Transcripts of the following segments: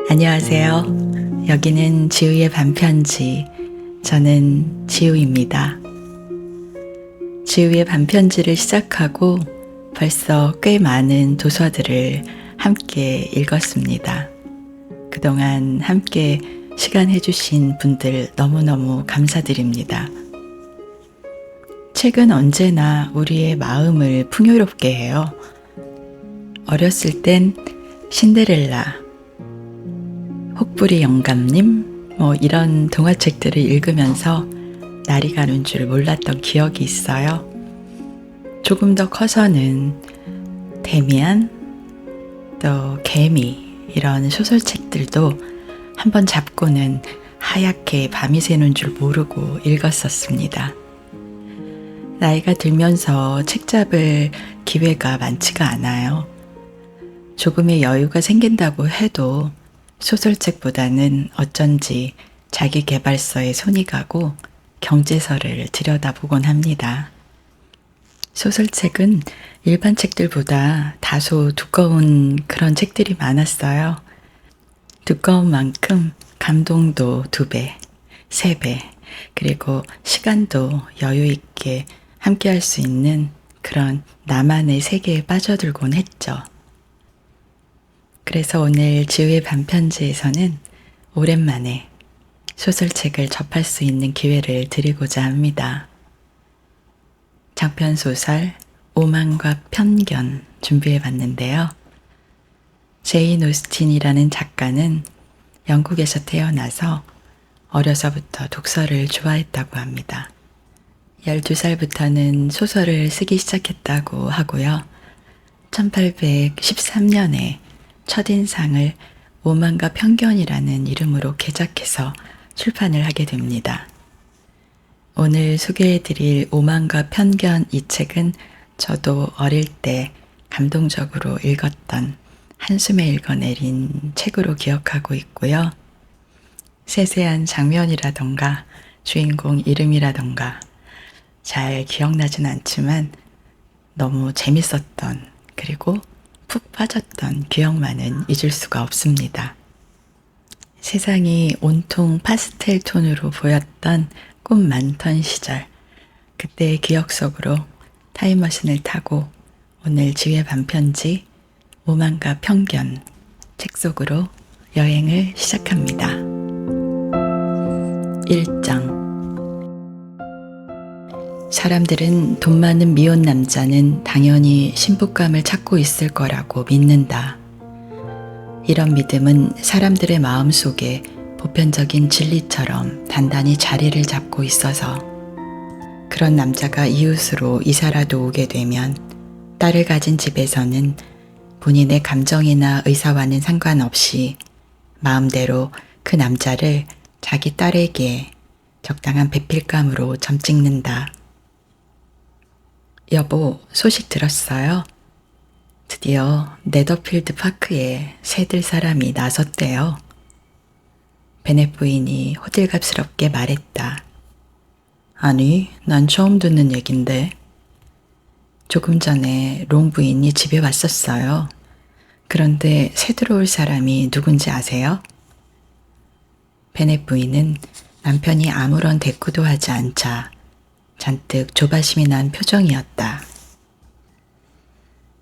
안녕하세요. 여기는 지우의 반편지. 저는 지우입니다. 지우의 반편지를 시작하고 벌써 꽤 많은 도서들을 함께 읽었습니다. 그동안 함께 시간 해주신 분들 너무너무 감사드립니다. 책은 언제나 우리의 마음을 풍요롭게 해요. 어렸을 땐 신데렐라, 혹부리 영감님 이런 동화책들을 읽으면서 날이 가는 줄 몰랐던 기억이 있어요. 조금 더 커서는 데미안, 또 개미 이런 소설책들도 한번 잡고는 하얗게 밤이 새는 줄 모르고 읽었었습니다. 나이가 들면서 책 잡을 기회가 많지가 않아요. 조금의 여유가 생긴다고 해도 소설책보다는 어쩐지 자기계발서에 손이 가고 경제서를 들여다보곤 합니다. 소설책은 일반 책들보다 다소 두꺼운 그런 책들이 많았어요. 두꺼운 만큼 감동도 2배, 3배, 그리고 시간도 여유 있게 함께 할 수 있는 그런 나만의 세계에 빠져들곤 했죠. 그래서 오늘 지우의 반편지에서는 오랜만에 소설책을 접할 수 있는 기회를 드리고자 합니다. 장편소설 오만과 편견 준비해 봤는데요. 제인 오스틴이라는 작가는 영국에서 태어나서 어려서부터 독서를 좋아했다고 합니다. 12살부터는 소설을 쓰기 시작했다고 하고요. 1813년에 첫인상을 오만과 편견이라는 이름으로 개작해서 출판을 하게 됩니다. 오늘 소개해드릴 오만과 편견 이 책은 저도 어릴 때 감동적으로 읽었던 한숨에 읽어내린 책으로 기억하고 있고요. 세세한 장면이라던가 주인공 이름이라던가 잘 기억나진 않지만 너무 재밌었던 그리고 푹 빠졌던 기억만은 잊을 수가 없습니다. 세상이 온통 파스텔 톤으로 보였던 꿈 많던 시절, 그때의 기억 속으로 타임머신을 타고 오늘 지우의 반편지 오만과 편견 책 속으로 여행을 시작합니다. 1장. 사람들은 돈 많은 미혼 남자는 당연히 신부감을 찾고 있을 거라고 믿는다. 이런 믿음은 사람들의 마음속에 보편적인 진리처럼 단단히 자리를 잡고 있어서 그런 남자가 이웃으로 이사라도 오게 되면 딸을 가진 집에서는 본인의 감정이나 의사와는 상관없이 마음대로 그 남자를 자기 딸에게 적당한 배필감으로 점 찍는다. 여보, 소식 들었어요? 드디어 네더필드 파크에 새들 사람이 나섰대요. 베넷 부인이 호들갑스럽게 말했다. 아니, 난 처음 듣는 얘긴데. 조금 전에 롱 부인이 집에 왔었어요. 그런데 새 들어올 사람이 누군지 아세요? 베넷 부인은 남편이 아무런 대꾸도 하지 않자 잔뜩 조바심이 난 표정이었다.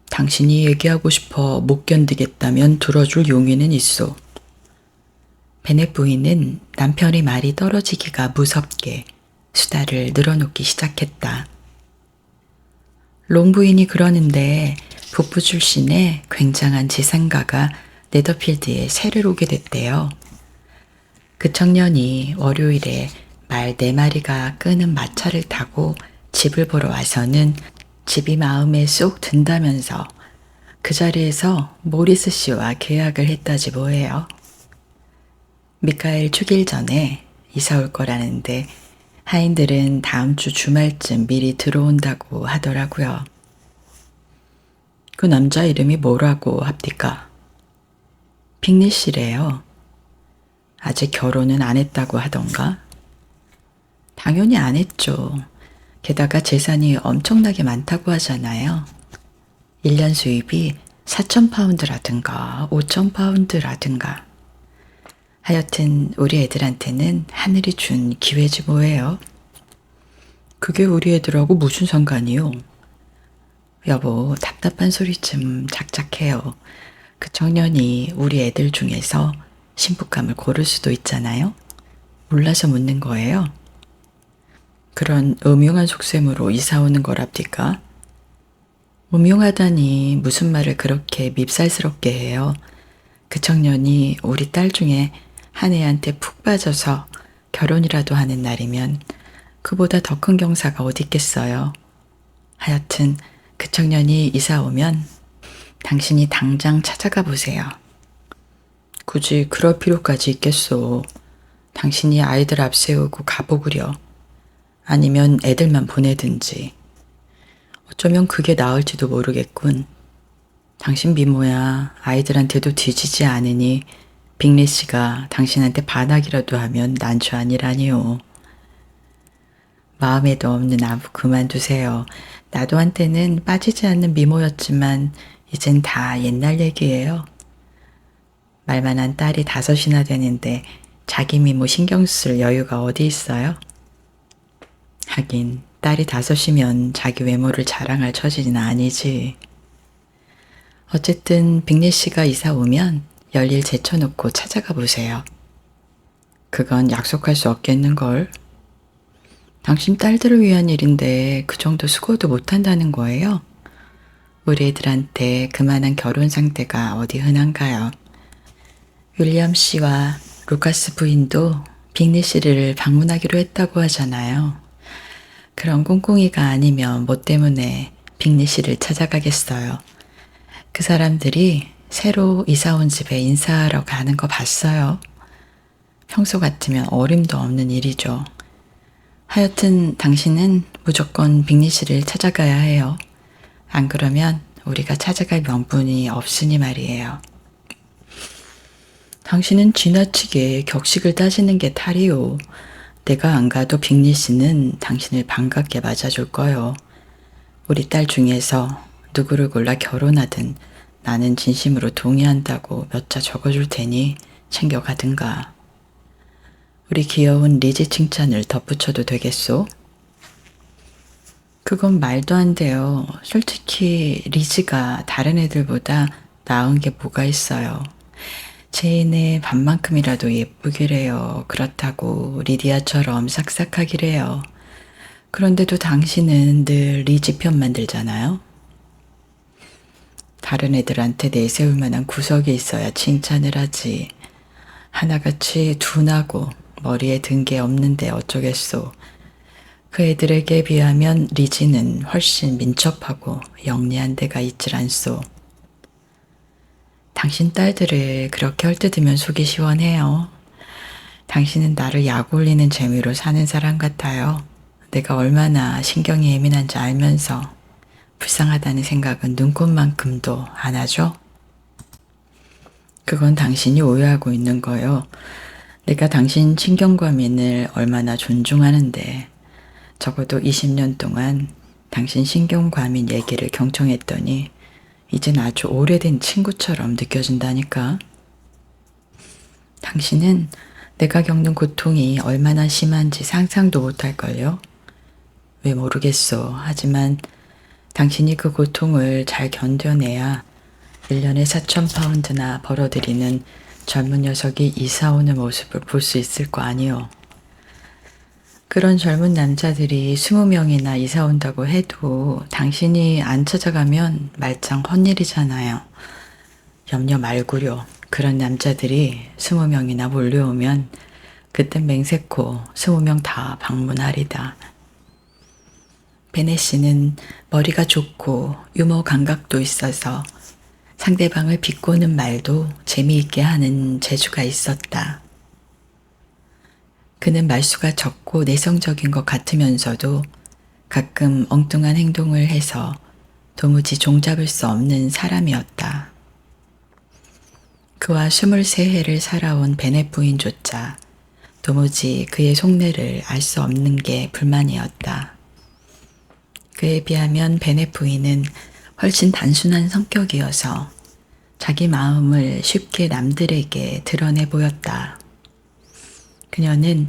당신이 얘기하고 싶어 못 견디겠다면 들어줄 용의는 있어. 베넷 부인은 남편의 말이 떨어지기가 무섭게 수다를 늘어놓기 시작했다. 롱 부인이 그러는데 북부 출신의 굉장한 지상가가 네더필드에 새를 오게 됐대요. 그 청년이 월요일에 말 4마리가 끄는 마차를 타고 집을 보러 와서는 집이 마음에 쏙 든다면서 그 자리에서 모리스 씨와 계약을 했다지 뭐예요. 미카엘 축일 전에 이사 올 거라는데 하인들은 다음 주 주말쯤 미리 들어온다고 하더라고요. 그 남자 이름이 뭐라고 합니까? 빅리 씨래요. 아직 결혼은 안 했다고 하던가? 당연히 안 했죠. 게다가 재산이 엄청나게 많다고 하잖아요. 1년 수입이 4,000파운드라든가 5,000파운드라든가 하여튼 우리 애들한테는 하늘이 준 기회지 뭐예요. 그게 우리 애들하고 무슨 상관이요? 여보, 답답한 소리 좀 작작해요. 그 청년이 우리 애들 중에서 신부감을 고를 수도 있잖아요. 몰라서 묻는 거예요. 그런 음흉한 속셈으로 이사 오는 거랍니까? 음흉하다니 무슨 말을 그렇게 밉살스럽게 해요. 그 청년이 우리 딸 중에 한 애한테 푹 빠져서 결혼이라도 하는 날이면 그보다 더 큰 경사가 어디 있겠어요. 하여튼 그 청년이 이사 오면 당신이 당장 찾아가 보세요. 굳이 그럴 필요까지 있겠소. 당신이 아이들 앞세우고 가보구려. 아니면 애들만 보내든지. 어쩌면 그게 나을지도 모르겠군. 당신 미모야 아이들한테도 뒤지지 않으니 빅리 씨가 당신한테 반하기라도 하면 난처 아니라니요. 마음에도 없는 아부 그만두세요. 나도 한때는 빠지지 않는 미모였지만 이젠 다 옛날 얘기예요. 말만한 딸이 5이나 되는데 자기 미모 신경 쓸 여유가 어디 있어요? 하긴 딸이 5이면 자기 외모를 자랑할 처지는 아니지. 어쨌든 빅리 씨가 이사 오면 열일 제쳐놓고 찾아가 보세요. 그건 약속할 수 없겠는걸. 당신 딸들을 위한 일인데 그 정도 수고도 못한다는 거예요? 우리 애들한테 그만한 결혼 상태가 어디 흔한가요? 윌리엄 씨와 루카스 부인도 빅리 씨를 방문하기로 했다고 하잖아요. 그런 꿍꿍이가 아니면 뭐 때문에 빅리 씨를 찾아가겠어요. 그 사람들이 새로 이사 온 집에 인사하러 가는 거 봤어요. 평소 같으면 어림도 없는 일이죠. 하여튼 당신은 무조건 빅리 씨를 찾아가야 해요. 안 그러면 우리가 찾아갈 명분이 없으니 말이에요. 당신은 지나치게 격식을 따지는 게 탈이요. 내가 안 가도 빅리 씨는 당신을 반갑게 맞아줄 거요. 우리 딸 중에서 누구를 골라 결혼하든 나는 진심으로 동의한다고 몇 자 적어줄 테니 챙겨가든가. 우리 귀여운 리지 칭찬을 덧붙여도 되겠소? 그건 말도 안 돼요. 솔직히 리지가 다른 애들보다 나은 게 뭐가 있어요. 제인의 반만큼이라도 예쁘기래요. 그렇다고 리디아처럼 싹싹하기래요. 그런데도 당신은 늘 리지 편만 들잖아요. 다른 애들한테 내세울 만한 구석이 있어야 칭찬을 하지. 하나같이 둔하고 머리에 든 게 없는데 어쩌겠소. 그 애들에게 비하면 리지는 훨씬 민첩하고 영리한 데가 있질 않소. 당신 딸들을 그렇게 헐뜯으면 속이 시원해요. 당신은 나를 약 올리는 재미로 사는 사람 같아요. 내가 얼마나 신경이 예민한지 알면서 불쌍하다는 생각은 눈꽃만큼도 안 하죠? 그건 당신이 오해하고 있는 거요. 내가 당신 신경과민을 얼마나 존중하는데 적어도 20년 동안 당신 신경과민 얘기를 경청했더니 이젠 아주 오래된 친구처럼 느껴진다니까. 당신은 내가 겪는 고통이 얼마나 심한지 상상도 못할걸요? 왜 모르겠어. 하지만 당신이 그 고통을 잘 견뎌내야 1년에 4,000파운드나 벌어들이는 젊은 녀석이 이사 오는 모습을 볼 수 있을 거 아니요. 그런 젊은 남자들이 20명이나 이사 온다고 해도 당신이 안 찾아가면 말짱 헛일이잖아요. 염려 말구려. 그런 남자들이 20명이나 몰려오면 그땐 맹세코 20명 다 방문하리다. 베네 씨는 머리가 좋고 유머 감각도 있어서 상대방을 비꼬는 말도 재미있게 하는 재주가 있었다. 그는 말수가 적고 내성적인 것 같으면서도 가끔 엉뚱한 행동을 해서 도무지 종잡을 수 없는 사람이었다. 그와 23해를 살아온 베넷 부인조차 도무지 그의 속내를 알 수 없는 게 불만이었다. 그에 비하면 베넷 부인은 훨씬 단순한 성격이어서 자기 마음을 쉽게 남들에게 드러내 보였다. 그녀는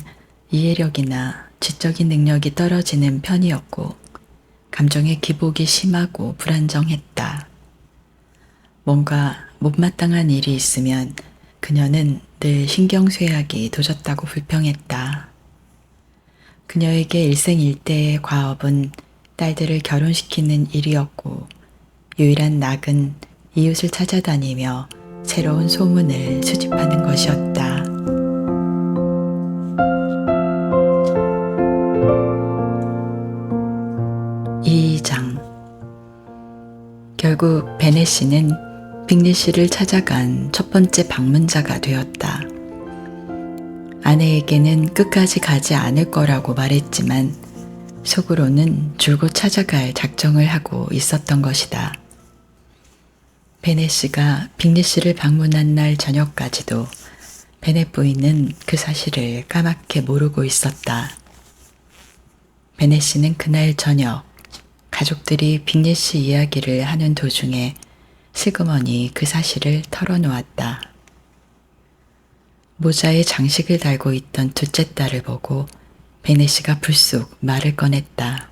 이해력이나 지적인 능력이 떨어지는 편이었고 감정의 기복이 심하고 불안정했다. 뭔가 못마땅한 일이 있으면 그녀는 늘 신경쇠약이 도졌다고 불평했다. 그녀에게 일생일대의 과업은 딸들을 결혼시키는 일이었고 유일한 낙은 이웃을 찾아다니며 새로운 소문을 수집하는 것이었다. 이 장 결국 베넷 씨는 빅리 씨를 찾아간 첫 번째 방문자가 되었다. 아내에게는 끝까지 가지 않을 거라고 말했지만 속으로는 줄곧 찾아갈 작정을 하고 있었던 것이다. 베넷 씨가 빅리 씨를 방문한 날 저녁까지도 베넷 부인은 그 사실을 까맣게 모르고 있었다. 베넷 씨는 그날 저녁 가족들이 빅리 씨 이야기를 하는 도중에 슬그머니 그 사실을 털어놓았다. 모자에 장식을 달고 있던 둘째 딸을 보고 베넷 씨가 불쑥 말을 꺼냈다.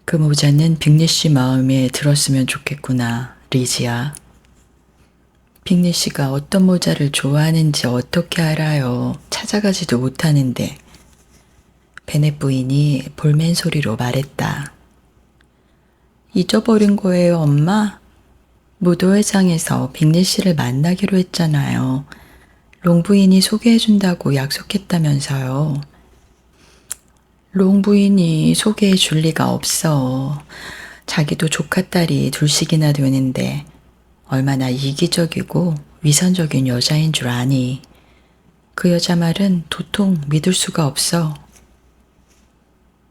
그 모자는 빅리 씨 마음에 들었으면 좋겠구나, 리지야. 빅리 씨가 어떤 모자를 좋아하는지 어떻게 알아요? 찾아가지도 못하는데. 베넷 부인이 볼멘 소리로 말했다. 잊어버린 거예요, 엄마? 무도회장에서 빅리 씨를 만나기로 했잖아요. 롱 부인이 소개해준다고 약속했다면서요. 롱 부인이 소개해 줄 리가 없어. 자기도 조카딸이 둘씩이나 되는데 얼마나 이기적이고 위선적인 여자인 줄 아니. 그 여자 말은 도통 믿을 수가 없어.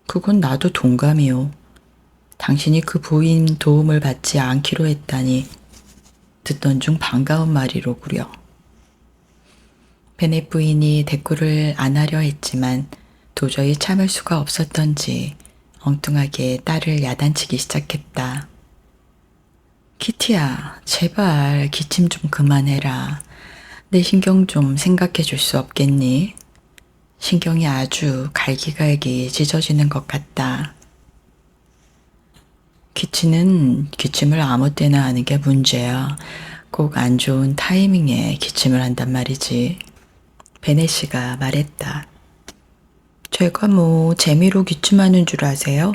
그건 나도 동감이요. 당신이 그 부인 도움을 받지 않기로 했다니 듣던 중 반가운 말이로구려. 베넷 부인이 대꾸를 안 하려 했지만 도저히 참을 수가 없었던지 엉뚱하게 딸을 야단치기 시작했다. 키티야, 제발 기침 좀 그만해라. 내 신경 좀 생각해 줄 수 없겠니? 신경이 아주 갈기갈기 찢어지는 것 같다. 기침을 아무 때나 하는 게 문제야. 꼭 안 좋은 타이밍에 기침을 한단 말이지. 베넷 씨가 말했다. 제가 뭐 재미로 기침하는 줄 아세요?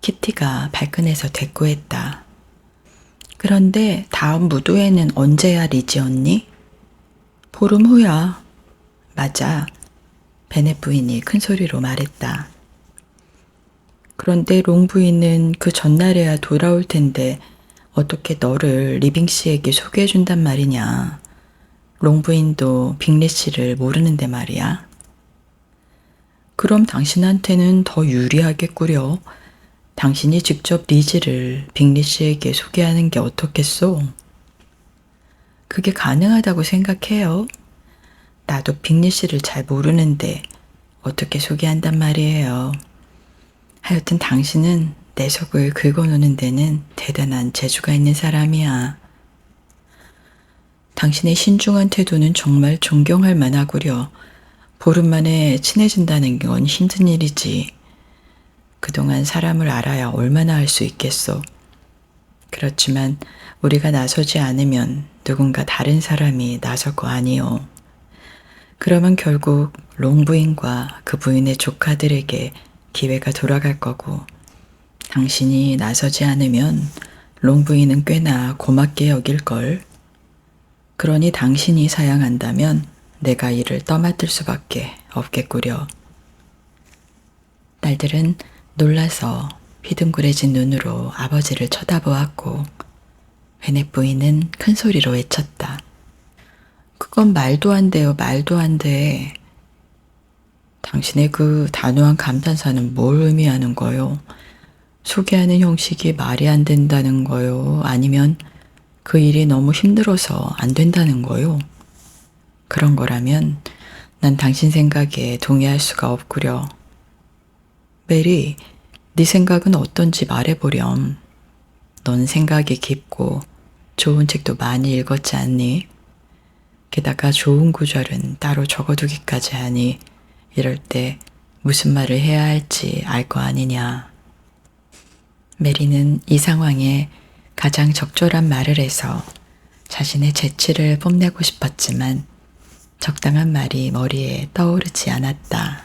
키티가 발끈해서 대꾸했다. 그런데 다음 무도회는 언제야, 리지 언니? 보름 후야. 맞아. 베넷 부인이 큰 소리로 말했다. 그런데 롱 부인은 그 전날에야 돌아올 텐데 어떻게 너를 리빙 씨에게 소개해준단 말이냐. 롱 부인도 빅리 씨를 모르는데 말이야. 그럼 당신한테는 더 유리하겠구려. 당신이 직접 리지를 빅리 씨에게 소개하는 게 어떻겠소? 그게 가능하다고 생각해요. 나도 빅리 씨를 잘 모르는데 어떻게 소개한단 말이에요. 하여튼 당신은 내 속을 긁어놓는 데는 대단한 재주가 있는 사람이야. 당신의 신중한 태도는 정말 존경할 만하구려. 보름 만에 친해진다는 건 힘든 일이지. 그동안 사람을 알아야 얼마나 할 수 있겠소. 그렇지만 우리가 나서지 않으면 누군가 다른 사람이 나설 거 아니오. 그러면 결국 롱 부인과 그 부인의 조카들에게 기회가 돌아갈 거고 당신이 나서지 않으면 롱 부인은 꽤나 고맙게 여길걸. 그러니 당신이 사양한다면 내가 이를 떠맡을 수밖에 없겠구려. 딸들은 놀라서 휘둥그레진 눈으로 아버지를 쳐다보았고 베넷 부인은 큰 소리로 외쳤다. 그건 말도 안 돼요. 말도 안 돼. 당신의 그 단호한 감탄사는 뭘 의미하는 거요? 소개하는 형식이 말이 안 된다는 거요? 아니면 그 일이 너무 힘들어서 안 된다는 거요? 그런 거라면 난 당신 생각에 동의할 수가 없구려. 메리, 네 생각은 어떤지 말해보렴. 넌 생각이 깊고 좋은 책도 많이 읽었지 않니? 게다가 좋은 구절은 따로 적어두기까지 하니 이럴 때 무슨 말을 해야 할지 알 거 아니냐. 메리는 이 상황에 가장 적절한 말을 해서 자신의 재치를 뽐내고 싶었지만 적당한 말이 머리에 떠오르지 않았다.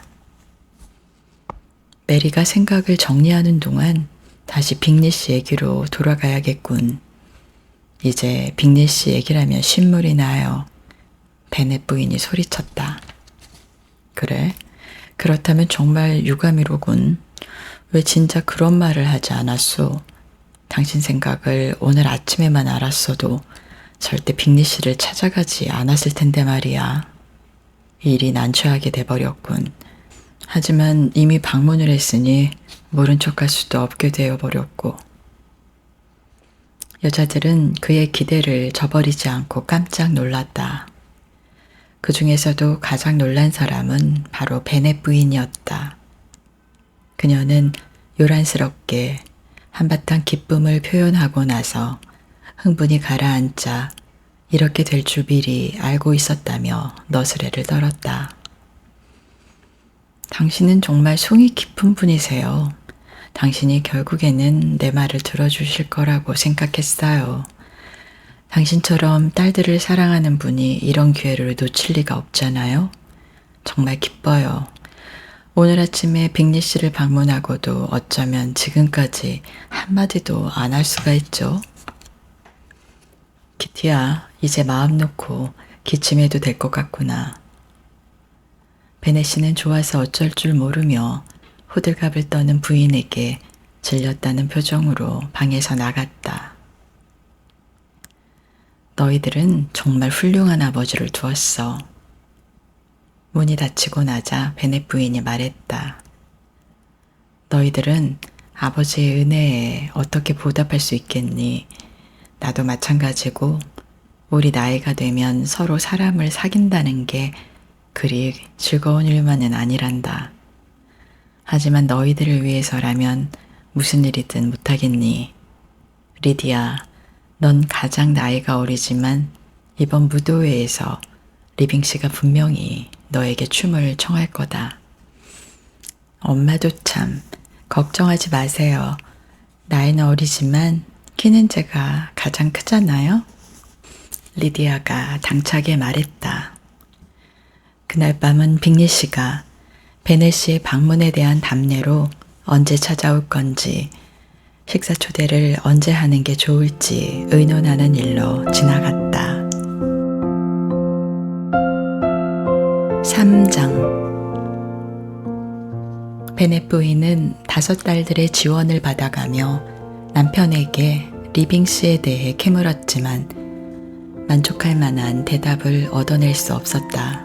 메리가 생각을 정리하는 동안 다시 빅리 씨 얘기로 돌아가야겠군. 이제 빅리 씨 얘기라면 신물이 나요. 베넷 부인이 소리쳤다. 그래? 그렇다면 정말 유감이로군. 왜 진작 그런 말을 하지 않았소? 당신 생각을 오늘 아침에만 알았어도 절대 빅리 씨를 찾아가지 않았을 텐데 말이야. 일이 난처하게 돼버렸군. 하지만 이미 방문을 했으니 모른 척할 수도 없게 되어버렸고. 여자들은 그의 기대를 저버리지 않고 깜짝 놀랐다. 그 중에서도 가장 놀란 사람은 바로 베넷 부인이었다. 그녀는 요란스럽게 한바탕 기쁨을 표현하고 나서 흥분이 가라앉자 이렇게 될 줄 미리 알고 있었다며 너스레를 떨었다. 당신은 정말 송이 깊은 분이세요. 당신이 결국에는 내 말을 들어주실 거라고 생각했어요. 당신처럼 딸들을 사랑하는 분이 이런 기회를 놓칠 리가 없잖아요. 정말 기뻐요. 오늘 아침에 빅리 씨를 방문하고도 어쩌면 지금까지 한마디도 안 할 수가 있죠. 키티야, 이제 마음 놓고 기침해도 될 것 같구나. 베넷 씨는 좋아서 어쩔 줄 모르며 호들갑을 떠는 부인에게 질렸다는 표정으로 방에서 나갔다. 너희들은 정말 훌륭한 아버지를 두었어. 문이 닫히고 나자 베넷 부인이 말했다. 너희들은 아버지의 은혜에 어떻게 보답할 수 있겠니? 나도 마찬가지고 우리 나이가 되면 서로 사람을 사귄다는 게 그리 즐거운 일만은 아니란다. 하지만 너희들을 위해서라면 무슨 일이든 못하겠니? 리디야, 넌 가장 나이가 어리지만 이번 무도회에서 리빙 씨가 분명히 너에게 춤을 청할 거다. 엄마도 참 걱정하지 마세요. 나이는 어리지만 키는 제가 가장 크잖아요. 리디아가 당차게 말했다. 그날 밤은 빅리 씨가 베넷 씨의 방문에 대한 답례로 언제 찾아올 건지 식사 초대를 언제 하는 게 좋을지 의논하는 일로 지나갔다. 3장 베넷 부인은 5딸들의 지원을 받아가며 남편에게 리빙 씨에 대해 캐물었지만 만족할 만한 대답을 얻어낼 수 없었다.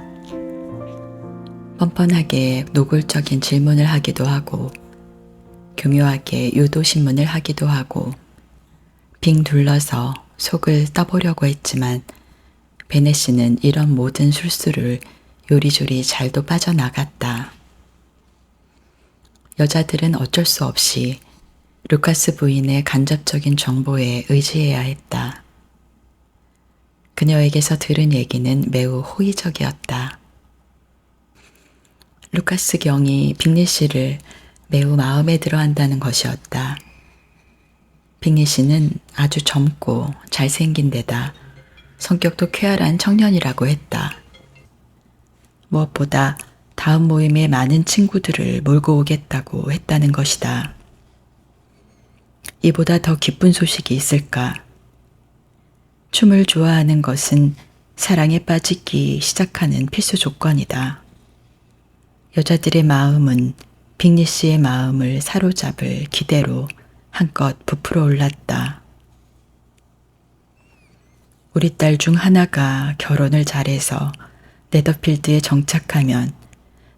뻔뻔하게 노골적인 질문을 하기도 하고 교묘하게 유도신문을 하기도 하고 빙 둘러서 속을 떠보려고 했지만 베넷 씨는 이런 모든 술수를 요리조리 잘도 빠져나갔다. 여자들은 어쩔 수 없이 루카스 부인의 간접적인 정보에 의지해야 했다. 그녀에게서 들은 얘기는 매우 호의적이었다. 루카스 경이 빅리 씨를 매우 마음에 들어 한다는 것이었다. 빅리 씨는 아주 젊고 잘생긴 데다 성격도 쾌활한 청년이라고 했다. 무엇보다 다음 모임에 많은 친구들을 몰고 오겠다고 했다는 것이다. 이보다 더 기쁜 소식이 있을까? 춤을 좋아하는 것은 사랑에 빠지기 시작하는 필수 조건이다. 여자들의 마음은 빅리 씨의 마음을 사로잡을 기대로 한껏 부풀어 올랐다. 우리 딸 중 하나가 결혼을 잘해서 네더필드에 정착하면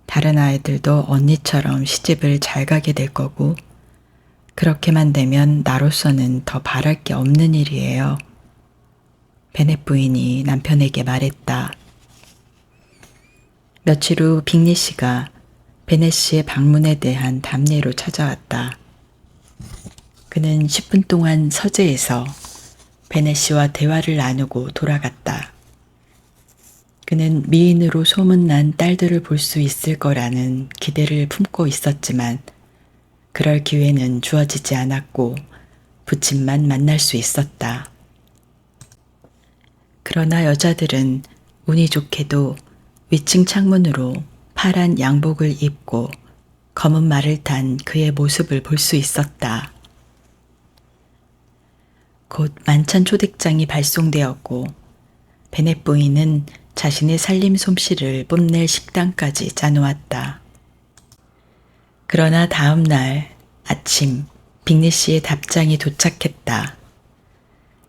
다른 아이들도 언니처럼 시집을 잘 가게 될 거고 그렇게만 되면 나로서는 더 바랄 게 없는 일이에요. 베넷 부인이 남편에게 말했다. 며칠 후 빅리 씨가 베넷 씨의 방문에 대한 답례로 찾아왔다. 그는 10분 동안 서재에서 베넷 씨와 대화를 나누고 돌아갔다. 그는 미인으로 소문난 딸들을 볼 수 있을 거라는 기대를 품고 있었지만 그럴 기회는 주어지지 않았고 부친만 만날 수 있었다. 그러나 여자들은 운이 좋게도 위층 창문으로 파란 양복을 입고 검은 말을 탄 그의 모습을 볼 수 있었다. 곧 만찬 초대장이 발송되었고 베넷 부인은 자신의 살림 솜씨를 뽐낼 식당까지 짜놓았다. 그러나 다음 날 아침 빅리 씨의 답장이 도착했다.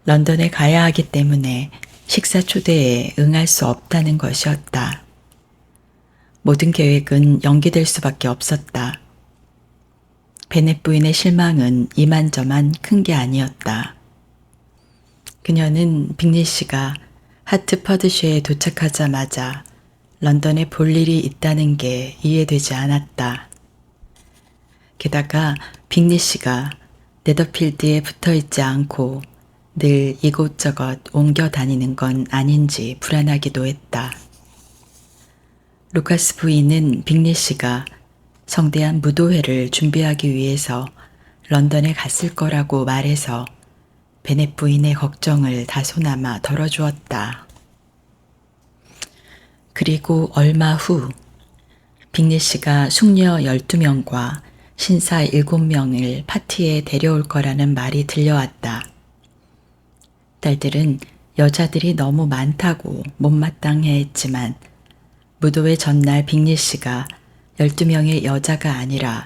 런던에 가야 하기 때문에 식사 초대에 응할 수 없다는 것이었다. 모든 계획은 연기될 수밖에 없었다. 베넷 부인의 실망은 이만저만 큰 게 아니었다. 그녀는 빅리 씨가 하트퍼드셔에 도착하자마자 런던에 볼 일이 있다는 게 이해되지 않았다. 게다가 빅리 씨가 네더필드에 붙어 있지 않고 늘 이곳저곳 옮겨 다니는 건 아닌지 불안하기도 했다. 루카스 부인은 빅리 씨가 성대한 무도회를 준비하기 위해서 런던에 갔을 거라고 말해서 베넷 부인의 걱정을 다소나마 덜어주었다. 그리고 얼마 후 빅리 씨가 숙녀 12명과 신사 7명을 파티에 데려올 거라는 말이 들려왔다. 딸들은 여자들이 너무 많다고 못마땅해 했지만 무도회 전날 빅리 씨가 12명의 여자가 아니라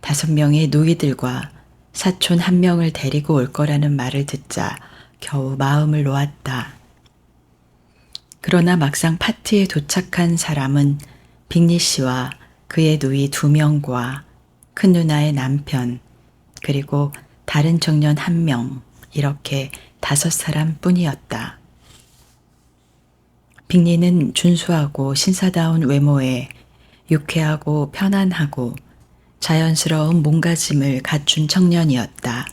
5명의 노이들과 사촌 1명을 데리고 올 거라는 말을 듣자 겨우 마음을 놓았다. 그러나 막상 파티에 도착한 사람은 빅리 씨와 그의 누이 2명과 큰 누나의 남편 그리고 다른 청년 1명 이렇게 5사람 뿐이었다. 빅리는 준수하고 신사다운 외모에 유쾌하고 편안하고 자연스러운 몸가짐을 갖춘 청년이었다.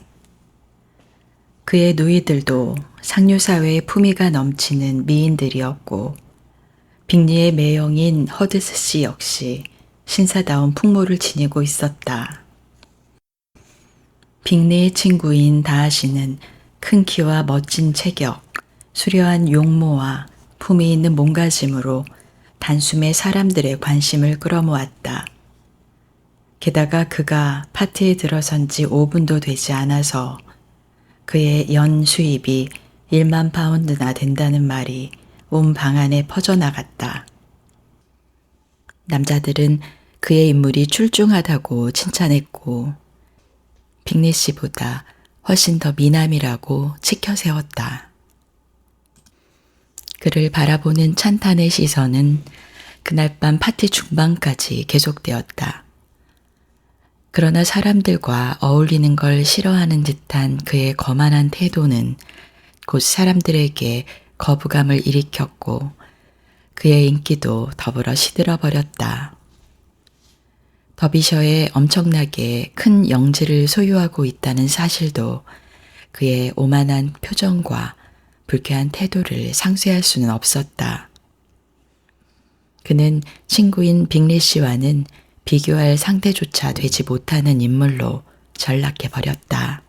그의 누이들도 상류사회의 품위가 넘치는 미인들이었고 빅리의 매형인 허드스 씨 역시 신사다운 풍모를 지니고 있었다. 빅리의 친구인 다하 씨는 큰 키와 멋진 체격, 수려한 용모와 품위 있는 몸가짐으로 단숨에 사람들의 관심을 끌어모았다. 게다가 그가 파티에 들어선 지 5분도 되지 않아서 그의 연 수입이 1만 파운드나 된다는 말이 온 방 안에 퍼져나갔다. 남자들은 그의 인물이 출중하다고 칭찬했고 빅리 씨보다 훨씬 더 미남이라고 치켜세웠다. 그를 바라보는 찬탄의 시선은 그날 밤 파티 중반까지 계속되었다. 그러나 사람들과 어울리는 걸 싫어하는 듯한 그의 거만한 태도는 곧 사람들에게 거부감을 일으켰고 그의 인기도 더불어 시들어 버렸다. 더비셔에 엄청나게 큰 영지를 소유하고 있다는 사실도 그의 오만한 표정과 불쾌한 태도를 상쇄할 수는 없었다. 그는 친구인 빅리 씨와는 비교할 상대조차 되지 못하는 인물로 전락해 버렸다.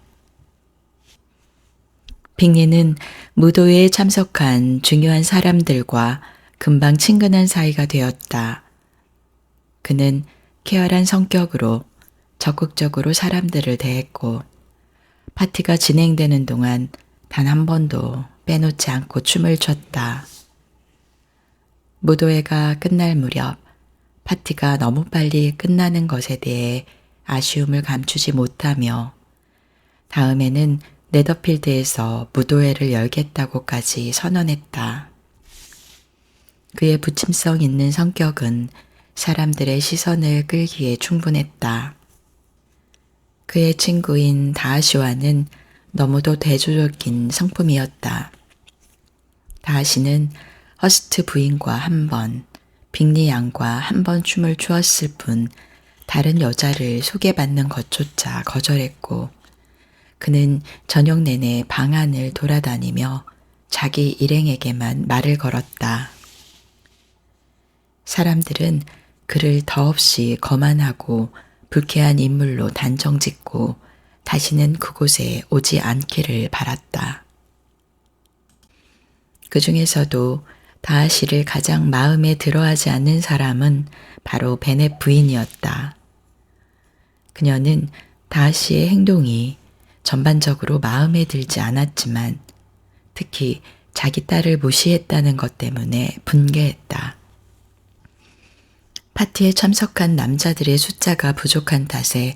빅리는 무도회에 참석한 중요한 사람들과 금방 친근한 사이가 되었다. 그는 쾌활한 성격으로 적극적으로 사람들을 대했고 파티가 진행되는 동안 단 한 번도 빼놓지 않고 춤을 췄다. 무도회가 끝날 무렵 파티가 너무 빨리 끝나는 것에 대해 아쉬움을 감추지 못하며 다음에는 네더필드에서 무도회를 열겠다고까지 선언했다. 그의 부침성 있는 성격은 사람들의 시선을 끌기에 충분했다. 그의 친구인 다하시와는 너무도 대조적인 성품이었다. 다하시는 허스트 부인과 한 번, 빅리 양과 한 번 춤을 추었을 뿐 다른 여자를 소개받는 것조차 거절했고 그는 저녁 내내 방 안을 돌아다니며 자기 일행에게만 말을 걸었다. 사람들은 그를 더없이 거만하고 불쾌한 인물로 단정짓고 다시는 그곳에 오지 않기를 바랐다. 그 중에서도 다하시를 가장 마음에 들어하지 않는 사람은 바로 베넷 부인이었다. 그녀는 다하시의 행동이 전반적으로 마음에 들지 않았지만 특히 자기 딸을 무시했다는 것 때문에 분개했다. 파티에 참석한 남자들의 숫자가 부족한 탓에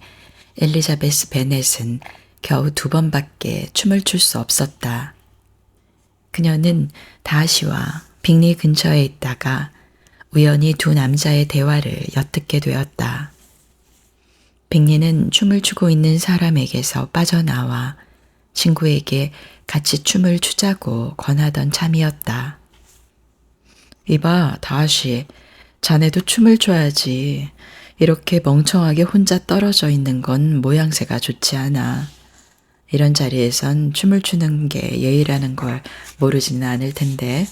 엘리자베스 베넷은 겨우 2번밖에 춤을 출 수 없었다. 그녀는 다하시와 빅리 근처에 있다가 우연히 두 남자의 대화를 엿듣게 되었다. 빅리는 춤을 추고 있는 사람에게서 빠져나와 친구에게 같이 춤을 추자고 권하던 참이었다. 이봐, 다하시, 자네도 춤을 춰야지. 이렇게 멍청하게 혼자 떨어져 있는 건 모양새가 좋지 않아. 이런 자리에선 춤을 추는 게 예의라는 걸 모르지는 않을 텐데.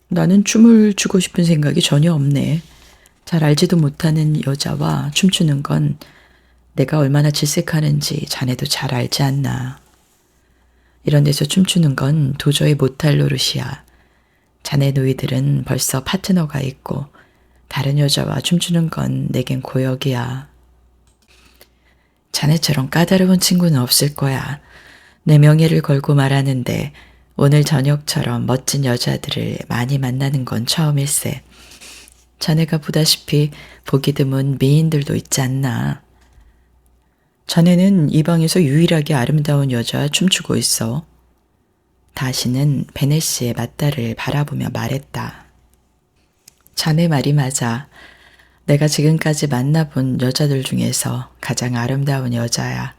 나는 춤을 추고 싶은 생각이 전혀 없네. 잘 알지도 못하는 여자와 춤추는 건 내가 얼마나 질색하는지 자네도 잘 알지 않나. 이런 데서 춤추는 건 도저히 못할 노릇이야. 자네 노이들은 벌써 파트너가 있고 다른 여자와 춤추는 건 내겐 고역이야. 자네처럼 까다로운 친구는 없을 거야. 내 명예를 걸고 말하는데 오늘 저녁처럼 멋진 여자들을 많이 만나는 건 처음일세. 자네가 보다시피 보기 드문 미인들도 있지 않나. 자네는 이 방에서 유일하게 아름다운 여자와 춤추고 있어. 다시는 베넷 씨의 맞다를 바라보며 말했다. 자네 말이 맞아. 내가 지금까지 만나본 여자들 중에서 가장 아름다운 여자야.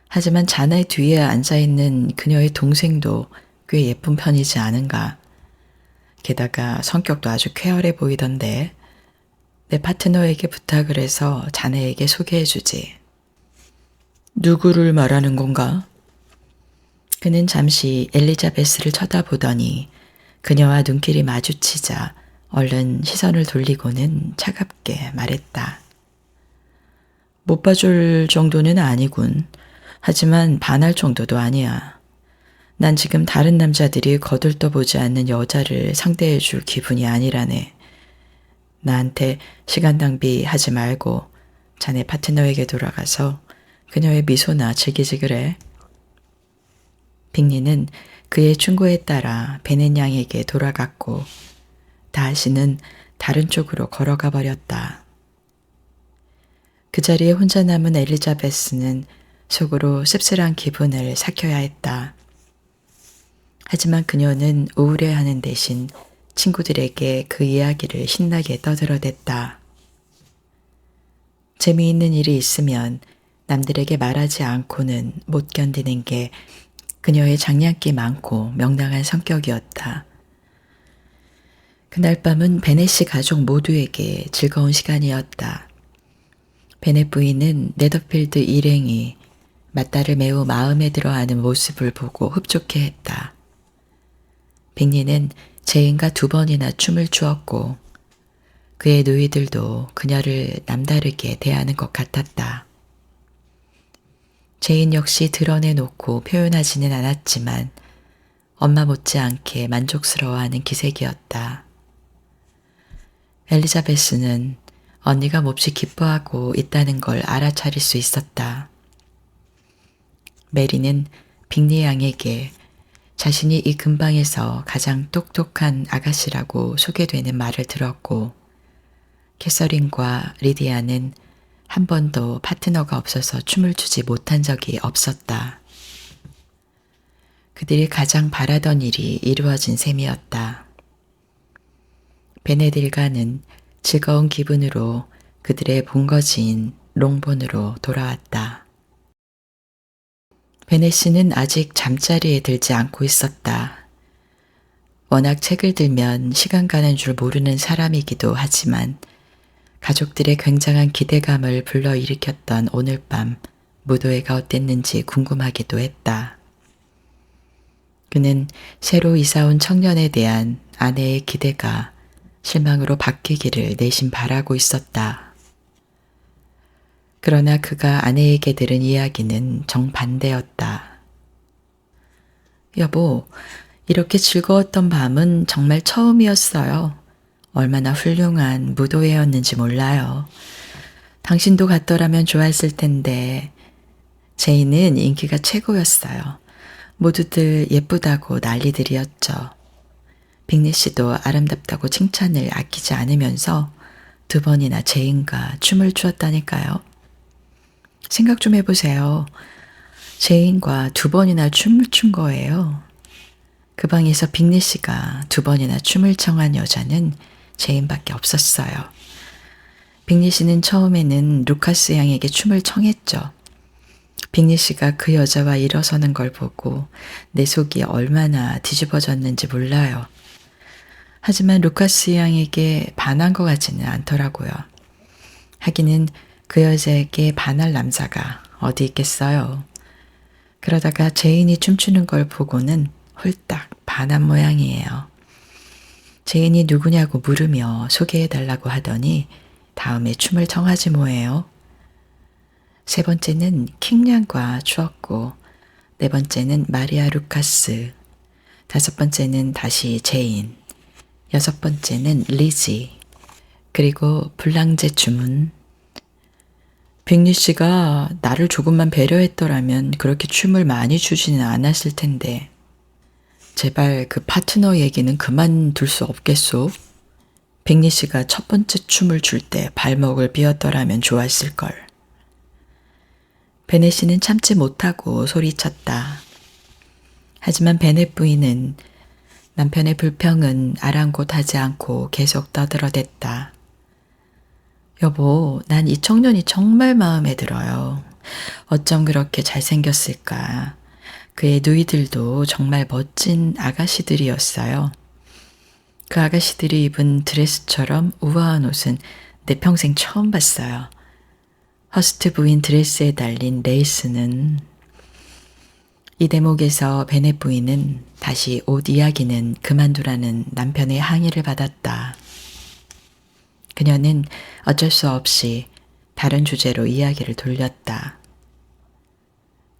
하지만 자네 뒤에 앉아있는 그녀의 동생도 꽤 예쁜 편이지 않은가. 게다가 성격도 아주 쾌활해 보이던데 내 파트너에게 부탁을 해서 자네에게 소개해주지. 누구를 말하는 건가? 그는 잠시 엘리자베스를 쳐다보더니 그녀와 눈길이 마주치자 얼른 시선을 돌리고는 차갑게 말했다. 못 봐줄 정도는 아니군. 하지만 반할 정도도 아니야. 난 지금 다른 남자들이 거들떠보지 않는 여자를 상대해 줄 기분이 아니라네. 나한테 시간 낭비하지 말고 자네 파트너에게 돌아가서 그녀의 미소나 즐기지 그래. 빅리는 그의 충고에 따라 베넷 양에게 돌아갔고 다하시는 다른 쪽으로 걸어가 버렸다. 그 자리에 혼자 남은 엘리자베스는 속으로 씁쓸한 기분을 삭혀야 했다. 하지만 그녀는 우울해하는 대신 친구들에게 그 이야기를 신나게 떠들어댔다. 재미있는 일이 있으면 남들에게 말하지 않고는 못 견디는 게 그녀의 장난기 많고 명랑한 성격이었다. 그날 밤은 베넷 씨 가족 모두에게 즐거운 시간이었다. 베넷 부인은 네더필드 일행이 맞다를 매우 마음에 들어하는 모습을 보고 흡족해했다. 빅리는 제인과 2번이나 춤을 추었고 그의 누이들도 그녀를 남다르게 대하는 것 같았다. 제인 역시 드러내놓고 표현하지는 않았지만 엄마 못지않게 만족스러워하는 기색이었다. 엘리자베스는 언니가 몹시 기뻐하고 있다는 걸 알아차릴 수 있었다. 메리는 빅리 양에게 자신이 이 근방에서 가장 똑똑한 아가씨라고 소개되는 말을 들었고 캐서린과 리디아는 한 번도 파트너가 없어서 춤을 추지 못한 적이 없었다. 그들이 가장 바라던 일이 이루어진 셈이었다. 베넷 일가는 즐거운 기분으로 그들의 본거지인 롱본으로 돌아왔다. 베넷 씨는 아직 잠자리에 들지 않고 있었다. 워낙 책을 들면 시간 가는 줄 모르는 사람이기도 하지만 가족들의 굉장한 기대감을 불러일으켰던 오늘 밤 무도회가 어땠는지 궁금하기도 했다. 그는 새로 이사온 청년에 대한 아내의 기대가 실망으로 바뀌기를 내심 바라고 있었다. 그러나 그가 아내에게 들은 이야기는 정반대였다. 여보, 이렇게 즐거웠던 밤은 정말 처음이었어요. 얼마나 훌륭한 무도회였는지 몰라요. 당신도 갔더라면 좋았을 텐데. 제이는 인기가 최고였어요. 모두들 예쁘다고 난리들이었죠. 빅리 씨도 아름답다고 칭찬을 아끼지 않으면서 2번이나 제인과 춤을 추었다니까요. 생각 좀 해보세요. 제인과 2번이나 춤을 춘 거예요. 그 방에서 빅리 씨가 2번이나 춤을 청한 여자는 제인밖에 없었어요. 빅리 씨는 처음에는 루카스 양에게 춤을 청했죠. 빅리 씨가 그 여자와 일어서는 걸 보고 내 속이 얼마나 뒤집어졌는지 몰라요. 하지만 루카스 양에게 반한 것 같지는 않더라고요. 하기는 그 여자에게 반할 남자가 어디 있겠어요. 그러다가 제인이 춤추는 걸 보고는 홀딱 반한 모양이에요. 제인이 누구냐고 물으며 소개해달라고 하더니 다음에 춤을 청하지 뭐예요. 3번째는 킹양과 추었고 4번째는 마리아 루카스, 5번째는 다시 제인, 6번째는 리지, 그리고 블랑제 춤은 빅리 씨가 나를 조금만 배려했더라면 그렇게 춤을 많이 추지는 않았을 텐데 제발 그 파트너 얘기는 그만둘 수 없겠소? 빅리 씨가 첫 번째 춤을 출 때 발목을 비었더라면 좋았을걸. 베넷 씨는 참지 못하고 소리쳤다. 하지만 베넷 부인은 남편의 불평은 아랑곳하지 않고 계속 떠들어댔다. 여보, 난 이 청년이 정말 마음에 들어요. 어쩜 그렇게 잘생겼을까. 그의 누이들도 정말 멋진 아가씨들이었어요. 그 아가씨들이 입은 드레스처럼 우아한 옷은 내 평생 처음 봤어요. 허스트 부인 드레스에 달린 레이스는. 이 대목에서 베넷 부인은 다시 옷 이야기는 그만두라는 남편의 항의를 받았다. 그녀는 어쩔 수 없이 다른 주제로 이야기를 돌렸다.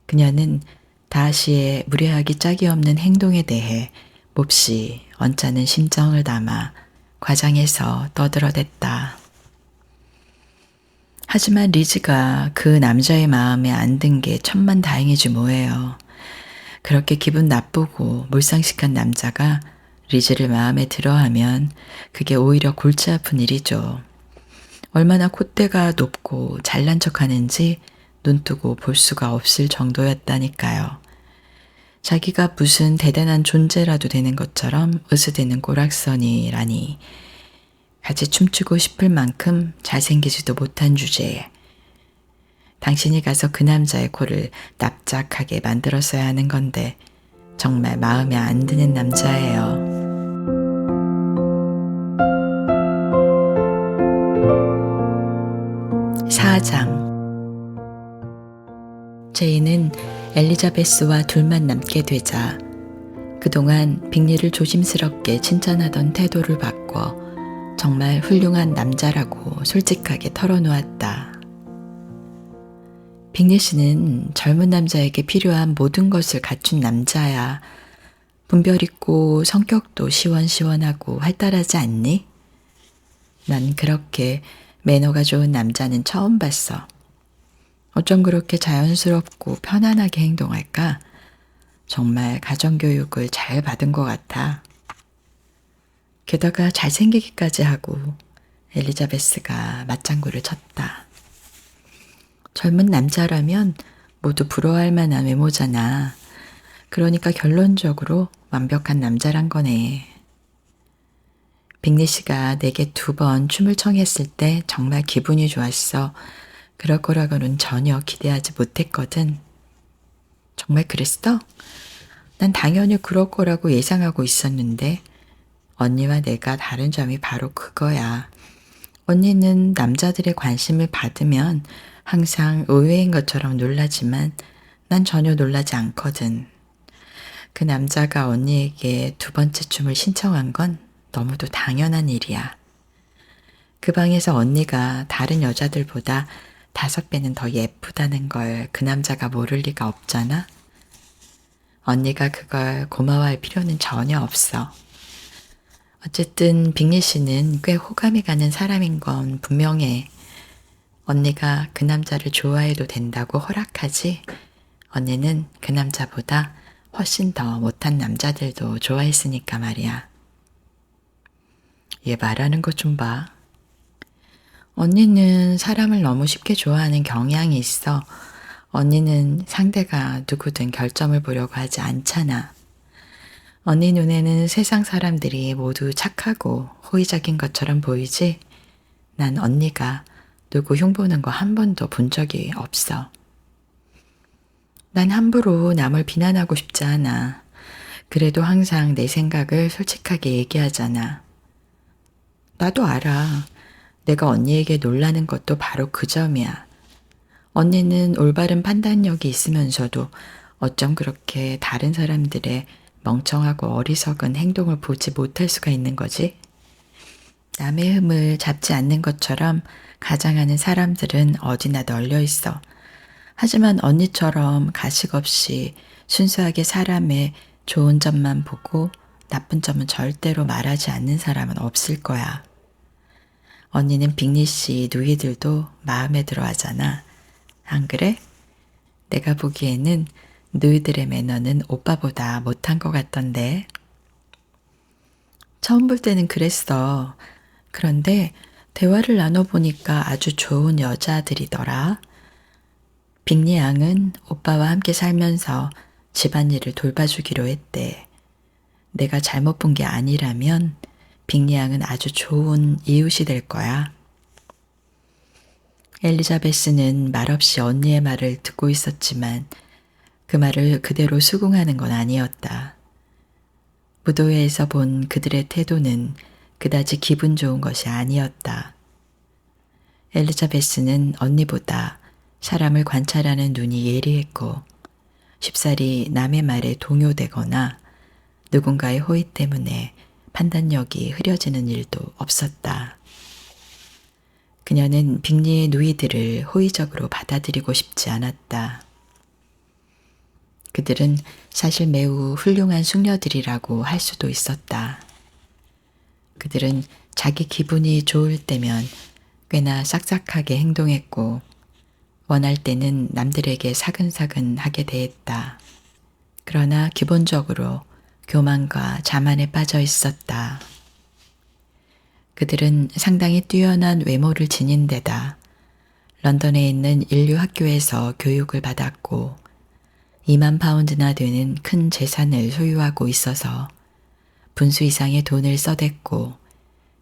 그녀는 다하시의 무례하기 짝이 없는 행동에 대해 몹시 언짢은 심정을 담아 과장해서 떠들어댔다. 하지만 리즈가 그 남자의 마음에 안 든 게 천만다행이지 뭐예요. 그렇게 기분 나쁘고 몰상식한 남자가 리즈를 마음에 들어하면 그게 오히려 골치 아픈 일이죠. 얼마나 콧대가 높고 잘난 척하는지 눈뜨고 볼 수가 없을 정도였다니까요. 자기가 무슨 대단한 존재라도 되는 것처럼 으스대는 꼬락서니라니. 같이 춤추고 싶을 만큼 잘생기지도 못한 주제에 당신이 가서 그 남자의 코를 납작하게 만들었어야 하는 건데 정말 마음에 안 드는 남자예요. 사장. 제이는 엘리자베스와 둘만 남게 되자 그동안 빅리를 조심스럽게 칭찬하던 태도를 바꿔 정말 훌륭한 남자라고 솔직하게 털어놓았다. 빅리 씨는 젊은 남자에게 필요한 모든 것을 갖춘 남자야. 분별 있고 성격도 시원시원하고 활달하지 않니? 난 그렇게 매너가 좋은 남자는 처음 봤어. 어쩜 그렇게 자연스럽고 편안하게 행동할까? 정말 가정교육을 잘 받은 것 같아. 게다가 잘생기기까지 하고 엘리자베스가 맞장구를 쳤다. 젊은 남자라면 모두 부러워할 만한 외모잖아. 그러니까 결론적으로 완벽한 남자란 거네. 빅리 씨가 내게 2번 춤을 청했을 때 정말 기분이 좋았어. 그럴 거라고는 전혀 기대하지 못했거든. 정말 그랬어? 난 당연히 그럴 거라고 예상하고 있었는데 언니와 내가 다른 점이 바로 그거야. 언니는 남자들의 관심을 받으면 항상 의외인 것처럼 놀라지만 난 전혀 놀라지 않거든. 그 남자가 언니에게 2번째 춤을 신청한 건 너무도 당연한 일이야. 그 방에서 언니가 다른 여자들보다 5배는 더 예쁘다는 걸 그 남자가 모를 리가 없잖아. 언니가 그걸 고마워할 필요는 전혀 없어. 어쨌든 빅리 씨는 꽤 호감이 가는 사람인 건 분명해. 언니가 그 남자를 좋아해도 된다고 허락하지, 언니는 그 남자보다 훨씬 더 못한 남자들도 좋아했으니까 말이야. 얘 말하는 거 좀 봐. 언니는 사람을 너무 쉽게 좋아하는 경향이 있어. 언니는 상대가 누구든 결점을 보려고 하지 않잖아. 언니 눈에는 세상 사람들이 모두 착하고 호의적인 것처럼 보이지? 난 언니가 누구 흉보는 거 한 번도 본 적이 없어. 난 함부로 남을 비난하고 싶지 않아. 그래도 항상 내 생각을 솔직하게 얘기하잖아. 나도 알아. 내가 언니에게 놀라는 것도 바로 그 점이야. 언니는 올바른 판단력이 있으면서도 어쩜 그렇게 다른 사람들의 멍청하고 어리석은 행동을 보지 못할 수가 있는 거지? 남의 흠을 잡지 않는 것처럼 가장하는 사람들은 어디나 널려 있어. 하지만 언니처럼 가식 없이 순수하게 사람의 좋은 점만 보고 나쁜 점은 절대로 말하지 않는 사람은 없을 거야. 언니는 빅리 씨 누이들도 마음에 들어 하잖아. 안 그래? 내가 보기에는 누이들의 매너는 오빠보다 못한 것 같던데. 처음 볼 때는 그랬어. 그런데 대화를 나눠보니까 아주 좋은 여자들이더라. 빅리 양은 오빠와 함께 살면서 집안일을 돌봐주기로 했대. 내가 잘못 본 게 아니라면 빅리 양은 아주 좋은 이웃이 될 거야. 엘리자베스는 말없이 언니의 말을 듣고 있었지만 그 말을 그대로 수긍하는 건 아니었다. 무도회에서 본 그들의 태도는 그다지 기분 좋은 것이 아니었다. 엘리자베스는 언니보다 사람을 관찰하는 눈이 예리했고 쉽사리 남의 말에 동요되거나 누군가의 호의 때문에 판단력이 흐려지는 일도 없었다. 그녀는 빅리의 누이들을 호의적으로 받아들이고 싶지 않았다. 그들은 사실 매우 훌륭한 숙녀들이라고 할 수도 있었다. 그들은 자기 기분이 좋을 때면 꽤나 싹싹하게 행동했고 원할 때는 남들에게 사근사근하게 대했다. 그러나 기본적으로 교만과 자만에 빠져 있었다. 그들은 상당히 뛰어난 외모를 지닌 데다 런던에 있는 인류 학교에서 교육을 받았고 2만 파운드나 되는 큰 재산을 소유하고 있어서 분수 이상의 돈을 써댔고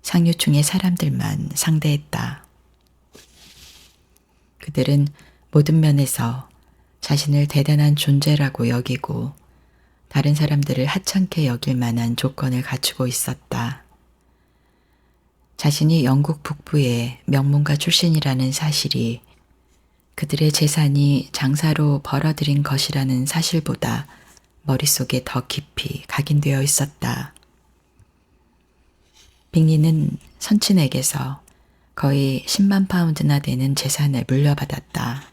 상류층의 사람들만 상대했다. 그들은 모든 면에서 자신을 대단한 존재라고 여기고 다른 사람들을 하찮게 여길 만한 조건을 갖추고 있었다. 자신이 영국 북부의 명문가 출신이라는 사실이 그들의 재산이 장사로 벌어들인 것이라는 사실보다 머릿속에 더 깊이 각인되어 있었다. 빅리는 선친에게서 거의 10만 파운드나 되는 재산을 물려받았다.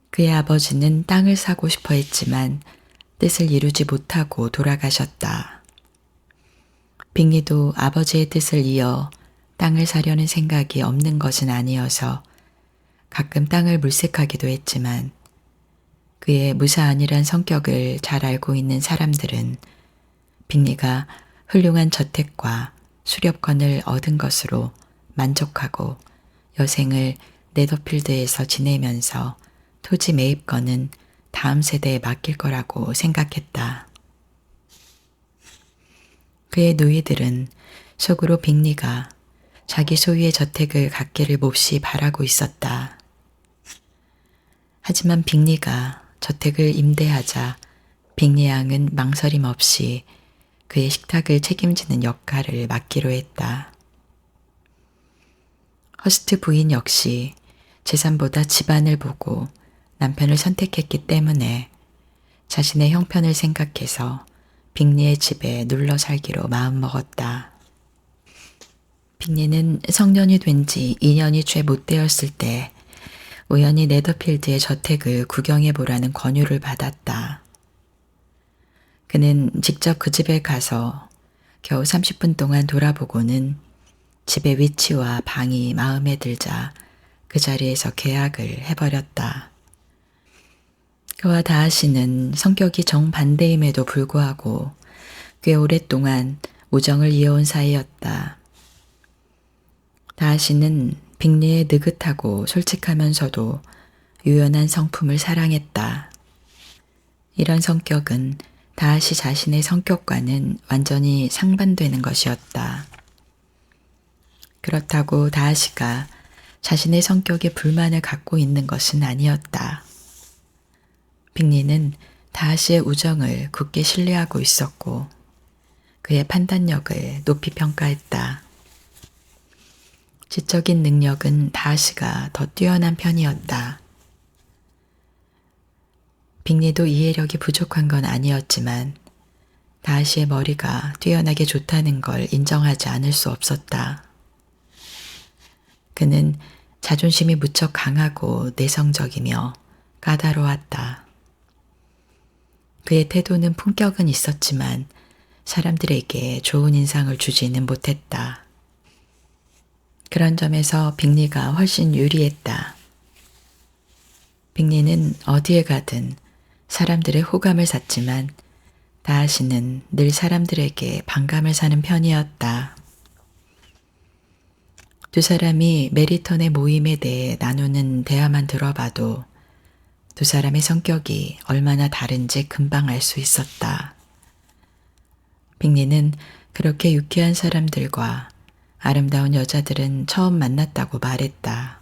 그의 아버지는 땅을 사고 싶어 했지만 뜻을 이루지 못하고 돌아가셨다. 빅리도 아버지의 뜻을 이어 땅을 사려는 생각이 없는 것은 아니어서 가끔 땅을 물색하기도 했지만 그의 무사안이란 성격을 잘 알고 있는 사람들은 빅리가 훌륭한 저택과 수렵권을 얻은 것으로 만족하고 여생을 네더필드에서 지내면서 토지 매입권은 다음 세대에 맡길 거라고 생각했다. 그의 누이들은 속으로 빅리가 자기 소유의 저택을 갖기를 몹시 바라고 있었다. 하지만 빅리가 저택을 임대하자 빅리 양은 망설임 없이 그의 식탁을 책임지는 역할을 맡기로 했다. 허스트 부인 역시 재산보다 집안을 보고 남편을 선택했기 때문에 자신의 형편을 생각해서 빅리의 집에 눌러 살기로 마음먹었다. 빅리는 성년이 된 지 2년이 채 못 되었을 때 우연히 네더필드의 저택을 구경해 보라는 권유를 받았다. 그는 직접 그 집에 가서 겨우 30분 동안 돌아보고는 집의 위치와 방이 마음에 들자 그 자리에서 계약을 해버렸다. 그와 다하 씨는 성격이 정반대임에도 불구하고 꽤 오랫동안 우정을 이어온 사이였다. 다하 씨는 빅리의 느긋하고 솔직하면서도 유연한 성품을 사랑했다. 이런 성격은 다하 씨 자신의 성격과는 완전히 상반되는 것이었다. 그렇다고 다하 씨가 자신의 성격에 불만을 갖고 있는 것은 아니었다. 빅리는 다하 씨의 우정을 굳게 신뢰하고 있었고 그의 판단력을 높이 평가했다. 지적인 능력은 다하 씨가 더 뛰어난 편이었다. 빅리도 이해력이 부족한 건 아니었지만 다하 씨의 머리가 뛰어나게 좋다는 걸 인정하지 않을 수 없었다. 그는 자존심이 무척 강하고 내성적이며 까다로웠다. 그의 태도는 품격은 있었지만 사람들에게 좋은 인상을 주지는 못했다. 그런 점에서 빅리가 훨씬 유리했다. 빅리는 어디에 가든 사람들의 호감을 샀지만 다하 씨는 늘 사람들에게 반감을 사는 편이었다. 두 사람이 메리턴의 모임에 대해 나누는 대화만 들어봐도 두 사람의 성격이 얼마나 다른지 금방 알 수 있었다. 빅리는 그렇게 유쾌한 사람들과 아름다운 여자들은 처음 만났다고 말했다.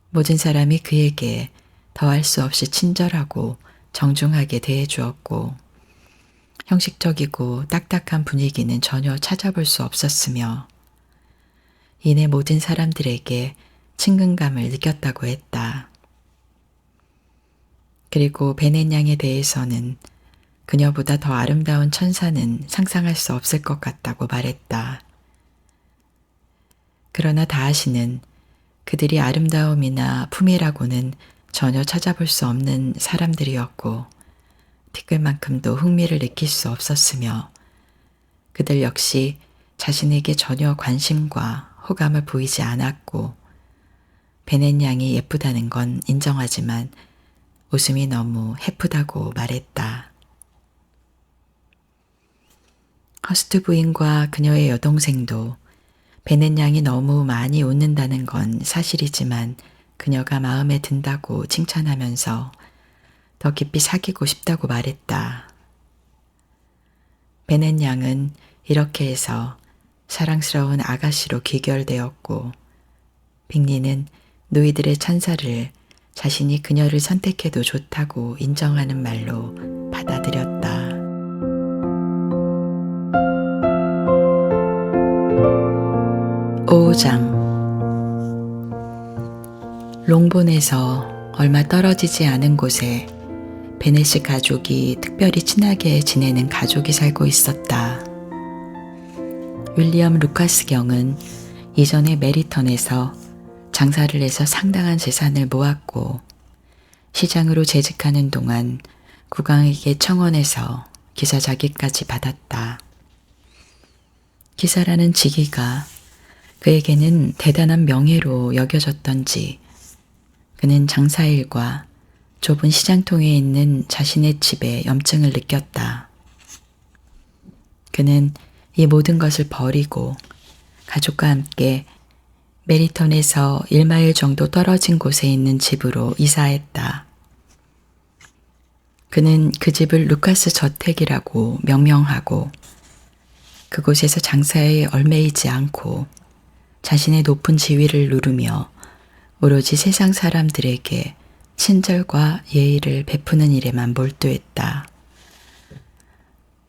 모든 사람이 그에게 더할 수 없이 친절하고 정중하게 대해주었고 형식적이고 딱딱한 분위기는 전혀 찾아볼 수 없었으며 이내 모든 사람들에게 친근감을 느꼈다고 했다. 그리고 베넷 양에 대해서는 그녀보다 더 아름다운 천사는 상상할 수 없을 것 같다고 말했다. 그러나 다하 씨는 그들이 아름다움이나 품이라고는 전혀 찾아볼 수 없는 사람들이었고 티끌만큼도 흥미를 느낄 수 없었으며 그들 역시 자신에게 전혀 관심과 호감을 보이지 않았고 베넷 양이 예쁘다는 건 인정하지만 웃음이 너무 해프다고 말했다. 허스트 부인과 그녀의 여동생도 베넷 양이 너무 많이 웃는다는 건 사실이지만 그녀가 마음에 든다고 칭찬하면서 더 깊이 사귀고 싶다고 말했다. 베넷 양은 이렇게 해서 사랑스러운 아가씨로 귀결되었고 빅리는 누이들의 찬사를 자신이 그녀를 선택해도 좋다고 인정하는 말로 받아들였다. (5장) 롱본에서 얼마 떨어지지 않은 곳에 베넷이 가족이 특별히 친하게 지내는 가족이 살고 있었다. 윌리엄 루카스 경은 이전에 메리턴에서 장사를 해서 상당한 재산을 모았고 시장으로 재직하는 동안 국왕에게 청원해서 기사 자격까지 받았다. 기사라는 직위가 그에게는 대단한 명예로 여겨졌던지 그는 장사일과 좁은 시장통에 있는 자신의 집에 염증을 느꼈다. 그는 이 모든 것을 버리고 가족과 함께 메리턴에서 1마일 정도 떨어진 곳에 있는 집으로 이사했다. 그는 그 집을 루카스 저택이라고 명명하고 그곳에서 장사에 얽매이지 않고 자신의 높은 지위를 누르며 오로지 세상 사람들에게 친절과 예의를 베푸는 일에만 몰두했다.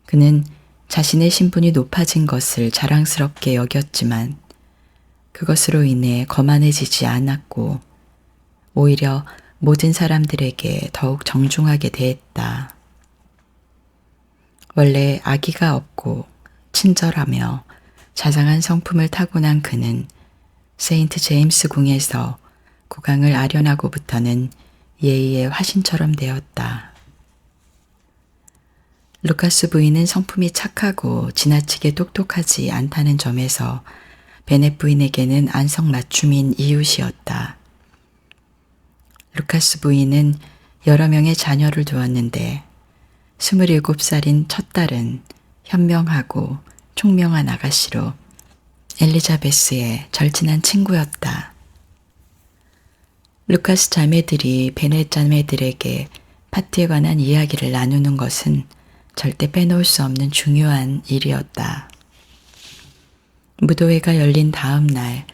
그는 자신의 신분이 높아진 것을 자랑스럽게 여겼지만 그것으로 인해 거만해지지 않았고 오히려 모든 사람들에게 더욱 정중하게 대했다. 원래 아기가 없고 친절하며 자상한 성품을 타고난 그는 세인트 제임스 궁에서 국왕을 아련하고부터는 예의의 화신처럼 되었다. 루카스 부인은 성품이 착하고 지나치게 똑똑하지 않다는 점에서 베넷 부인에게는 안성맞춤인 이웃이었다. 루카스 부인은 여러 명의 자녀를 두었는데 27살인 첫 딸은 현명하고 총명한 아가씨로 엘리자베스의 절친한 친구였다. 루카스 자매들이 베넷 자매들에게 파티에 관한 이야기를 나누는 것은 절대 빼놓을 수 없는 중요한 일이었다. 무도회가 열린 다음 날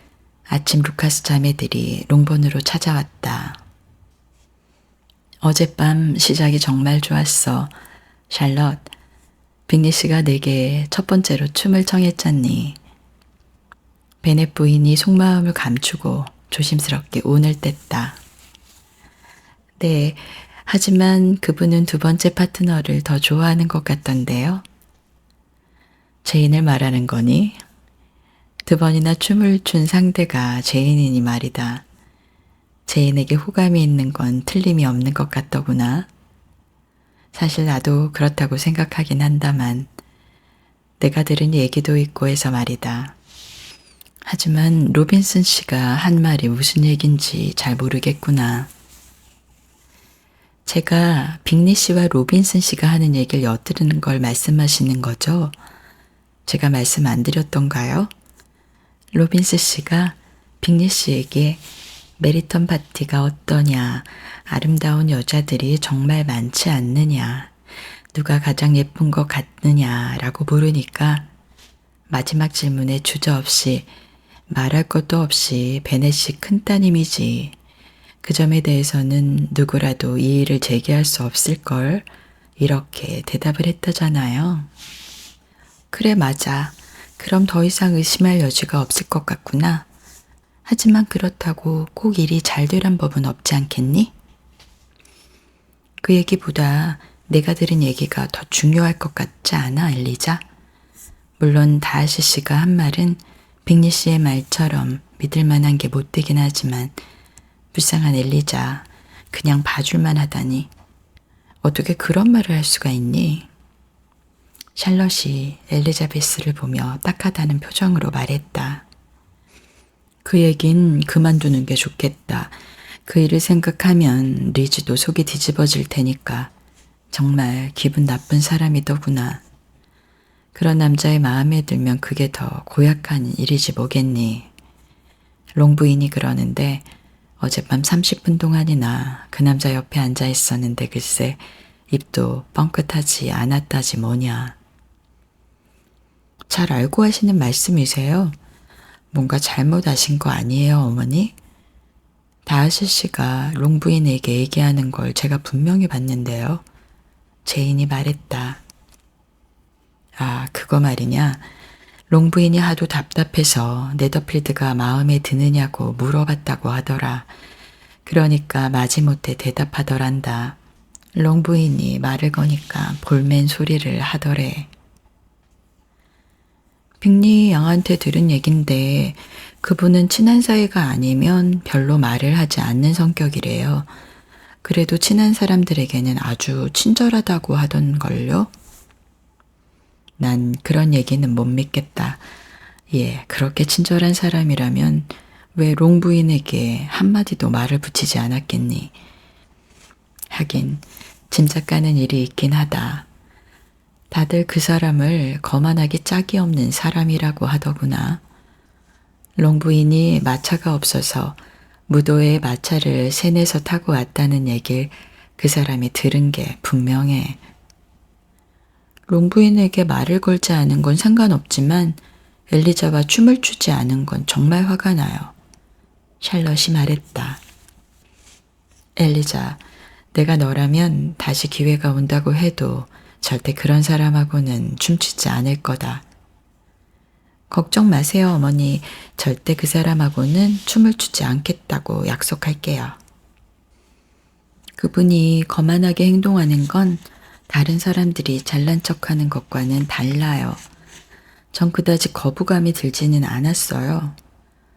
아침 루카스 자매들이 롱본으로 찾아왔다. 어젯밤 시작이 정말 좋았어. 샬럿, 빅리 씨가 내게 첫 번째로 춤을 청했잖니. 베넷 부인이 속마음을 감추고 조심스럽게 운을 뗐다. 네, 하지만 그분은 두 번째 파트너를 더 좋아하는 것 같던데요. 제인을 말하는 거니? 두 번이나 춤을 춘 상대가 제인이니 말이다. 제인에게 호감이 있는 건 틀림이 없는 것 같더구나. 사실 나도 그렇다고 생각하긴 한다만 내가 들은 얘기도 있고 해서 말이다. 하지만 로빈슨 씨가 한 말이 무슨 얘긴지 잘 모르겠구나. 제가 빅리 씨와 로빈슨 씨가 하는 얘기를 엿들은 걸 말씀하시는 거죠? 제가 말씀 안 드렸던가요? 로빈슨 씨가 빅리 씨에게 메리턴 파티가 어떠냐, 아름다운 여자들이 정말 많지 않느냐, 누가 가장 예쁜 것 같느냐라고 물으니까 마지막 질문에 주저없이 말할 것도 없이 베넷이 큰 따님이지. 그 점에 대해서는 누구라도 이의를 제기할 수 없을걸. 이렇게 대답을 했다잖아요. 그래, 맞아. 그럼 더 이상 의심할 여지가 없을 것 같구나. 하지만 그렇다고 꼭 일이 잘 되란 법은 없지 않겠니? 그 얘기보다 내가 들은 얘기가 더 중요할 것 같지 않아, 엘리자? 물론 다하시 씨가 한 말은 빅리 씨의 말처럼 믿을 만한 게 못 되긴 하지만 불쌍한 엘리자, 그냥 봐줄만 하다니. 어떻게 그런 말을 할 수가 있니? 샬럿이 엘리자베스를 보며 딱하다는 표정으로 말했다. 그 얘긴 그만두는 게 좋겠다. 그 일을 생각하면 리즈도 속이 뒤집어질 테니까. 정말 기분 나쁜 사람이더구나. 그런 남자의 마음에 들면 그게 더 고약한 일이지 뭐겠니. 롱부인이 그러는데 어젯밤 30분 동안이나 그 남자 옆에 앉아 있었는데 글쎄 입도 뻥끗하지 않았다지 뭐냐. 잘 알고 하시는 말씀이세요? 뭔가 잘못하신 거 아니에요, 어머니? 다하시 씨가 롱부인에게 얘기하는 걸 제가 분명히 봤는데요. 제인이 말했다. 아, 그거 말이냐. 롱부인이 하도 답답해서 네더필드가 마음에 드느냐고 물어봤다고 하더라. 그러니까 마지못해 대답하더란다. 롱부인이 말을 거니까 볼멘 소리를 하더래. 빅리 양한테 들은 얘긴데 그분은 친한 사이가 아니면 별로 말을 하지 않는 성격이래요. 그래도 친한 사람들에게는 아주 친절하다고 하던걸요. 난 그런 얘기는 못 믿겠다. 예, 그렇게 친절한 사람이라면 왜 롱부인에게 한마디도 말을 붙이지 않았겠니? 하긴 짐작 가는 일이 있긴 하다. 다들 그 사람을 거만하기 짝이 없는 사람이라고 하더구나. 롱부인이 마차가 없어서 무도회에 마차를 세내서 타고 왔다는 얘길 그 사람이 들은 게 분명해. 롱부인에게 말을 걸지 않은 건 상관없지만 엘리자와 춤을 추지 않은 건 정말 화가 나요. 샬럿이 말했다. 엘리자, 내가 너라면 다시 기회가 온다고 해도 절대 그런 사람하고는 춤추지 않을 거다. 걱정 마세요, 어머니. 절대 그 사람하고는 춤을 추지 않겠다고 약속할게요. 그분이 거만하게 행동하는 건 다른 사람들이 잘난 척하는 것과는 달라요. 전 그다지 거부감이 들지는 않았어요.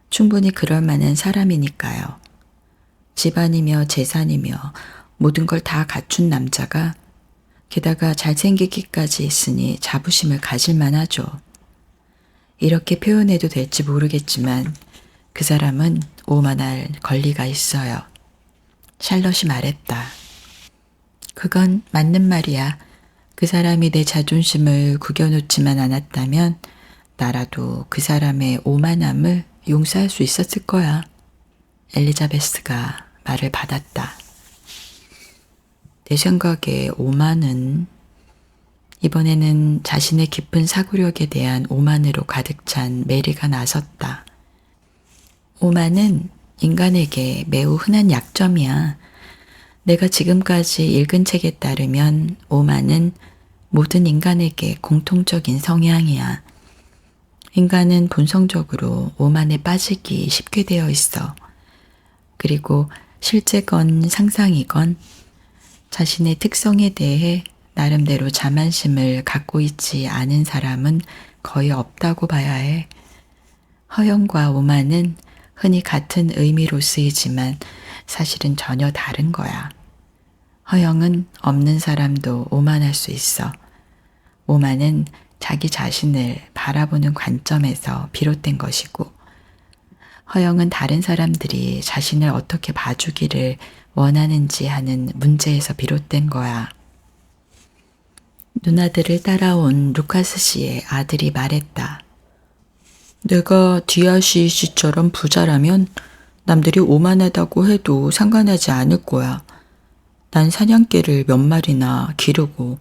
충분히 그럴 만한 사람이니까요. 집안이며 재산이며 모든 걸 다 갖춘 남자가 게다가 잘생기기까지 했으니 자부심을 가질 만하죠. 이렇게 표현해도 될지 모르겠지만 그 사람은 오만할 권리가 있어요. 샬럿이 말했다. 그건 맞는 말이야. 그 사람이 내 자존심을 구겨놓지만 않았다면 나라도 그 사람의 오만함을 용서할 수 있었을 거야. 엘리자베스가 말을 받았다. 내 생각에 오만은 이번에는 자신의 깊은 사고력에 대한 오만으로 가득 찬 메리가 나섰다. 오만은 인간에게 매우 흔한 약점이야. 내가 지금까지 읽은 책에 따르면 오만은 모든 인간에게 공통적인 성향이야. 인간은 본성적으로 오만에 빠지기 쉽게 되어 있어. 그리고 실제건 상상이건 자신의 특성에 대해 나름대로 자만심을 갖고 있지 않은 사람은 거의 없다고 봐야 해. 허영과 오만은 흔히 같은 의미로 쓰이지만 사실은 전혀 다른 거야. 허영은 없는 사람도 오만할 수 있어. 오만은 자기 자신을 바라보는 관점에서 비롯된 것이고, 허영은 다른 사람들이 자신을 어떻게 봐주기를 원하는지 하는 문제에서 비롯된 거야. 누나들을 따라온 루카스 씨의 아들이 말했다. 내가 디아시 씨처럼 부자라면 남들이 오만하다고 해도 상관하지 않을 거야. 난 사냥개를 몇 마리나 기르고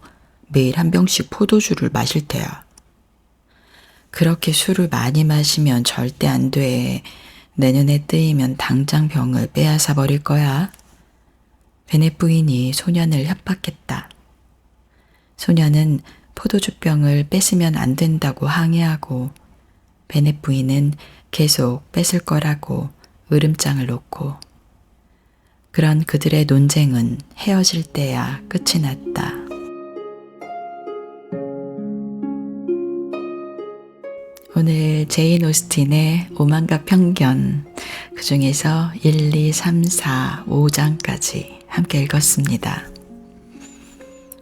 매일 한 병씩 포도주를 마실 테야. 그렇게 술을 많이 마시면 절대 안 돼. 내 눈에 뜨이면 당장 병을 빼앗아 버릴 거야. 베넷 부인이 소년을 협박했다. 소년은 포도주병을 뺏으면 안 된다고 항의하고 베넷 부인은 계속 뺏을 거라고 으름장을 놓고, 그런 그들의 논쟁은 헤어질 때야 끝이 났다. 오늘 제인 오스틴의 오만과 편견, 그 중에서 1, 2, 3, 4, 5장까지 함께 읽었습니다.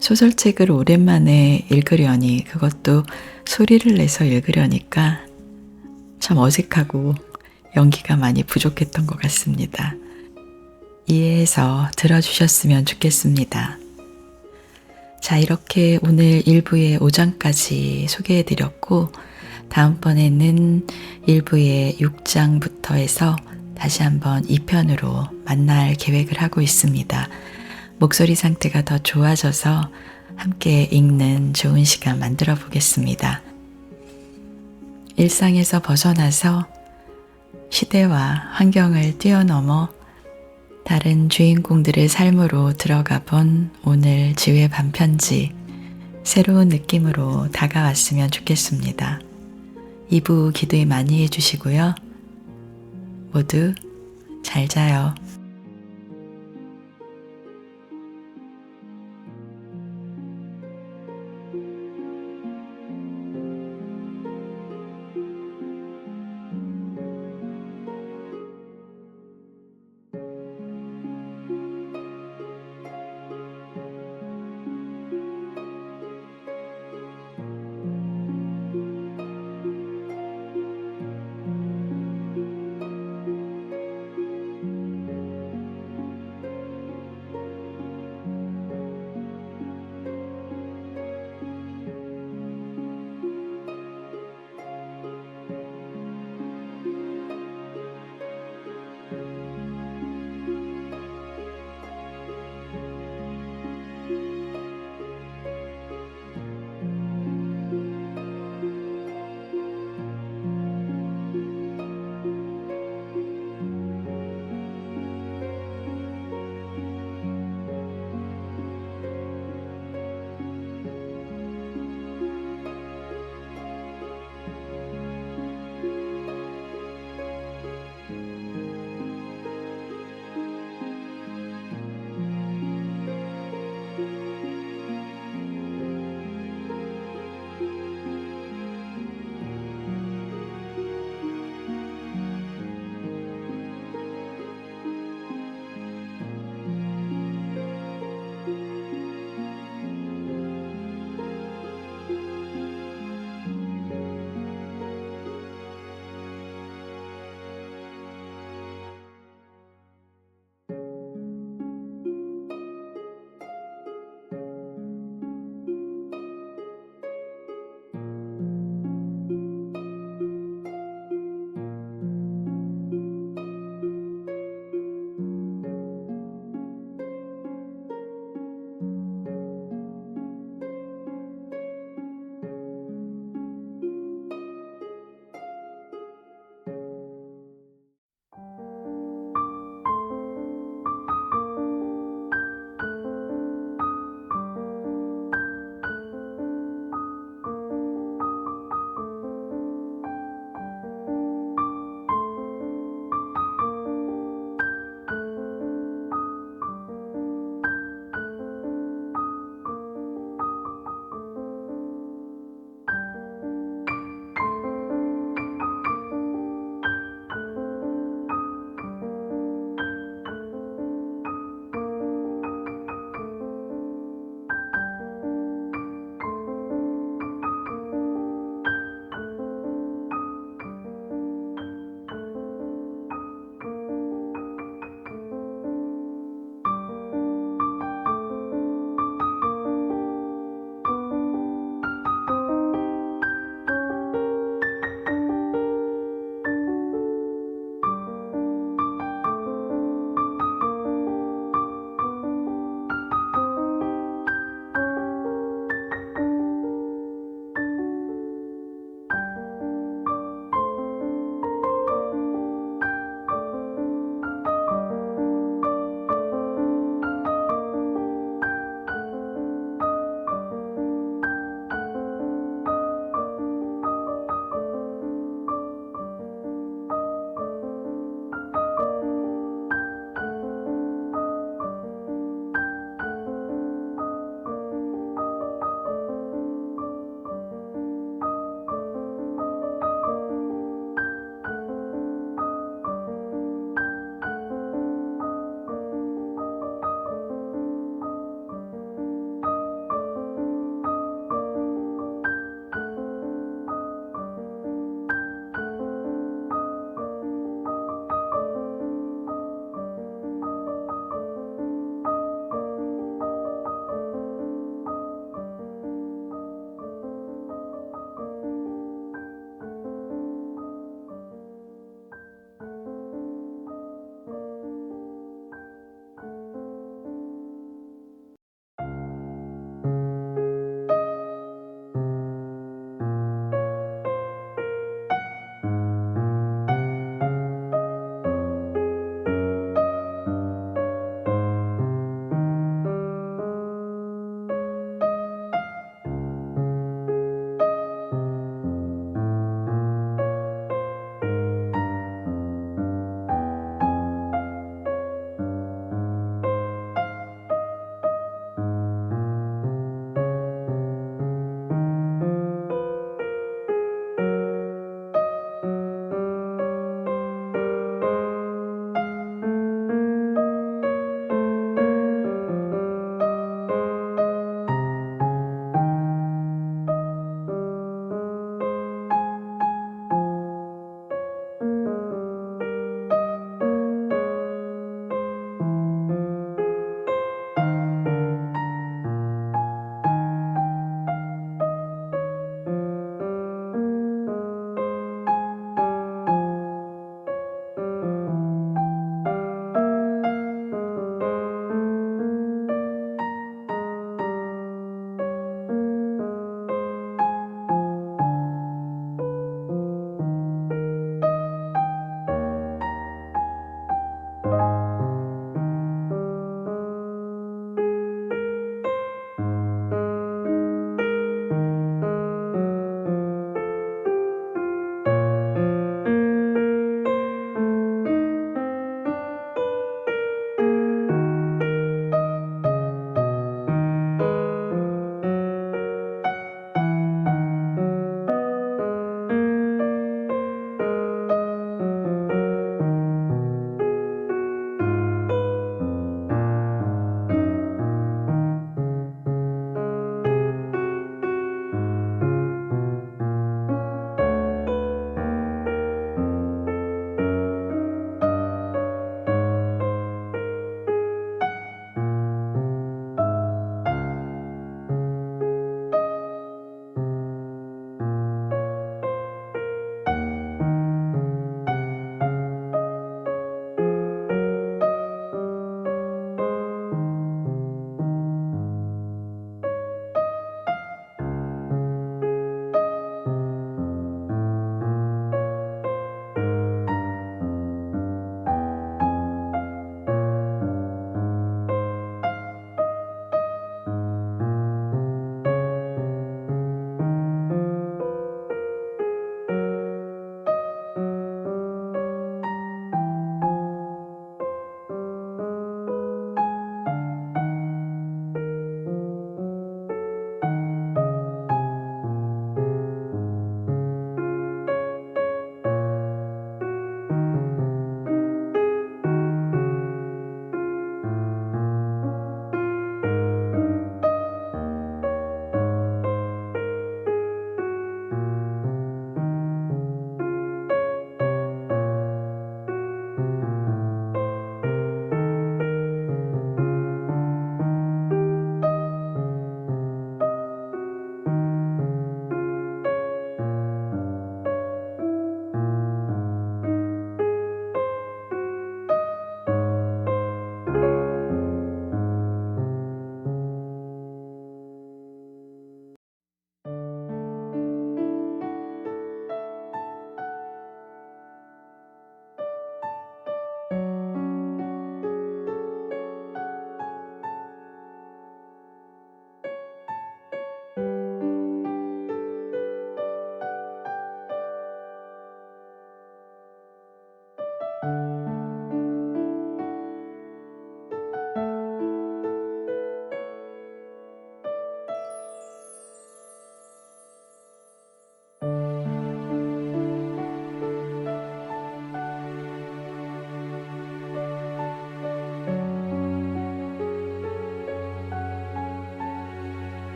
소설책을 오랜만에 읽으려니, 그것도 소리를 내서 읽으려니까 참 어색하고 연기가 많이 부족했던 것 같습니다. 이해해서 들어주셨으면 좋겠습니다. 자, 이렇게 오늘 1부의 5장까지 소개해드렸고, 다음번에는 1부의 6장부터 해서 다시 한번 2편으로 만날 계획을 하고 있습니다. 목소리 상태가 더 좋아져서 함께 읽는 좋은 시간 만들어 보겠습니다. 일상에서 벗어나서 시대와 환경을 뛰어넘어 다른 주인공들의 삶으로 들어가 본 오늘 지우의 반편지, 새로운 느낌으로 다가왔으면 좋겠습니다. 2부 기대 많이 해주시고요. 모두 잘 자요.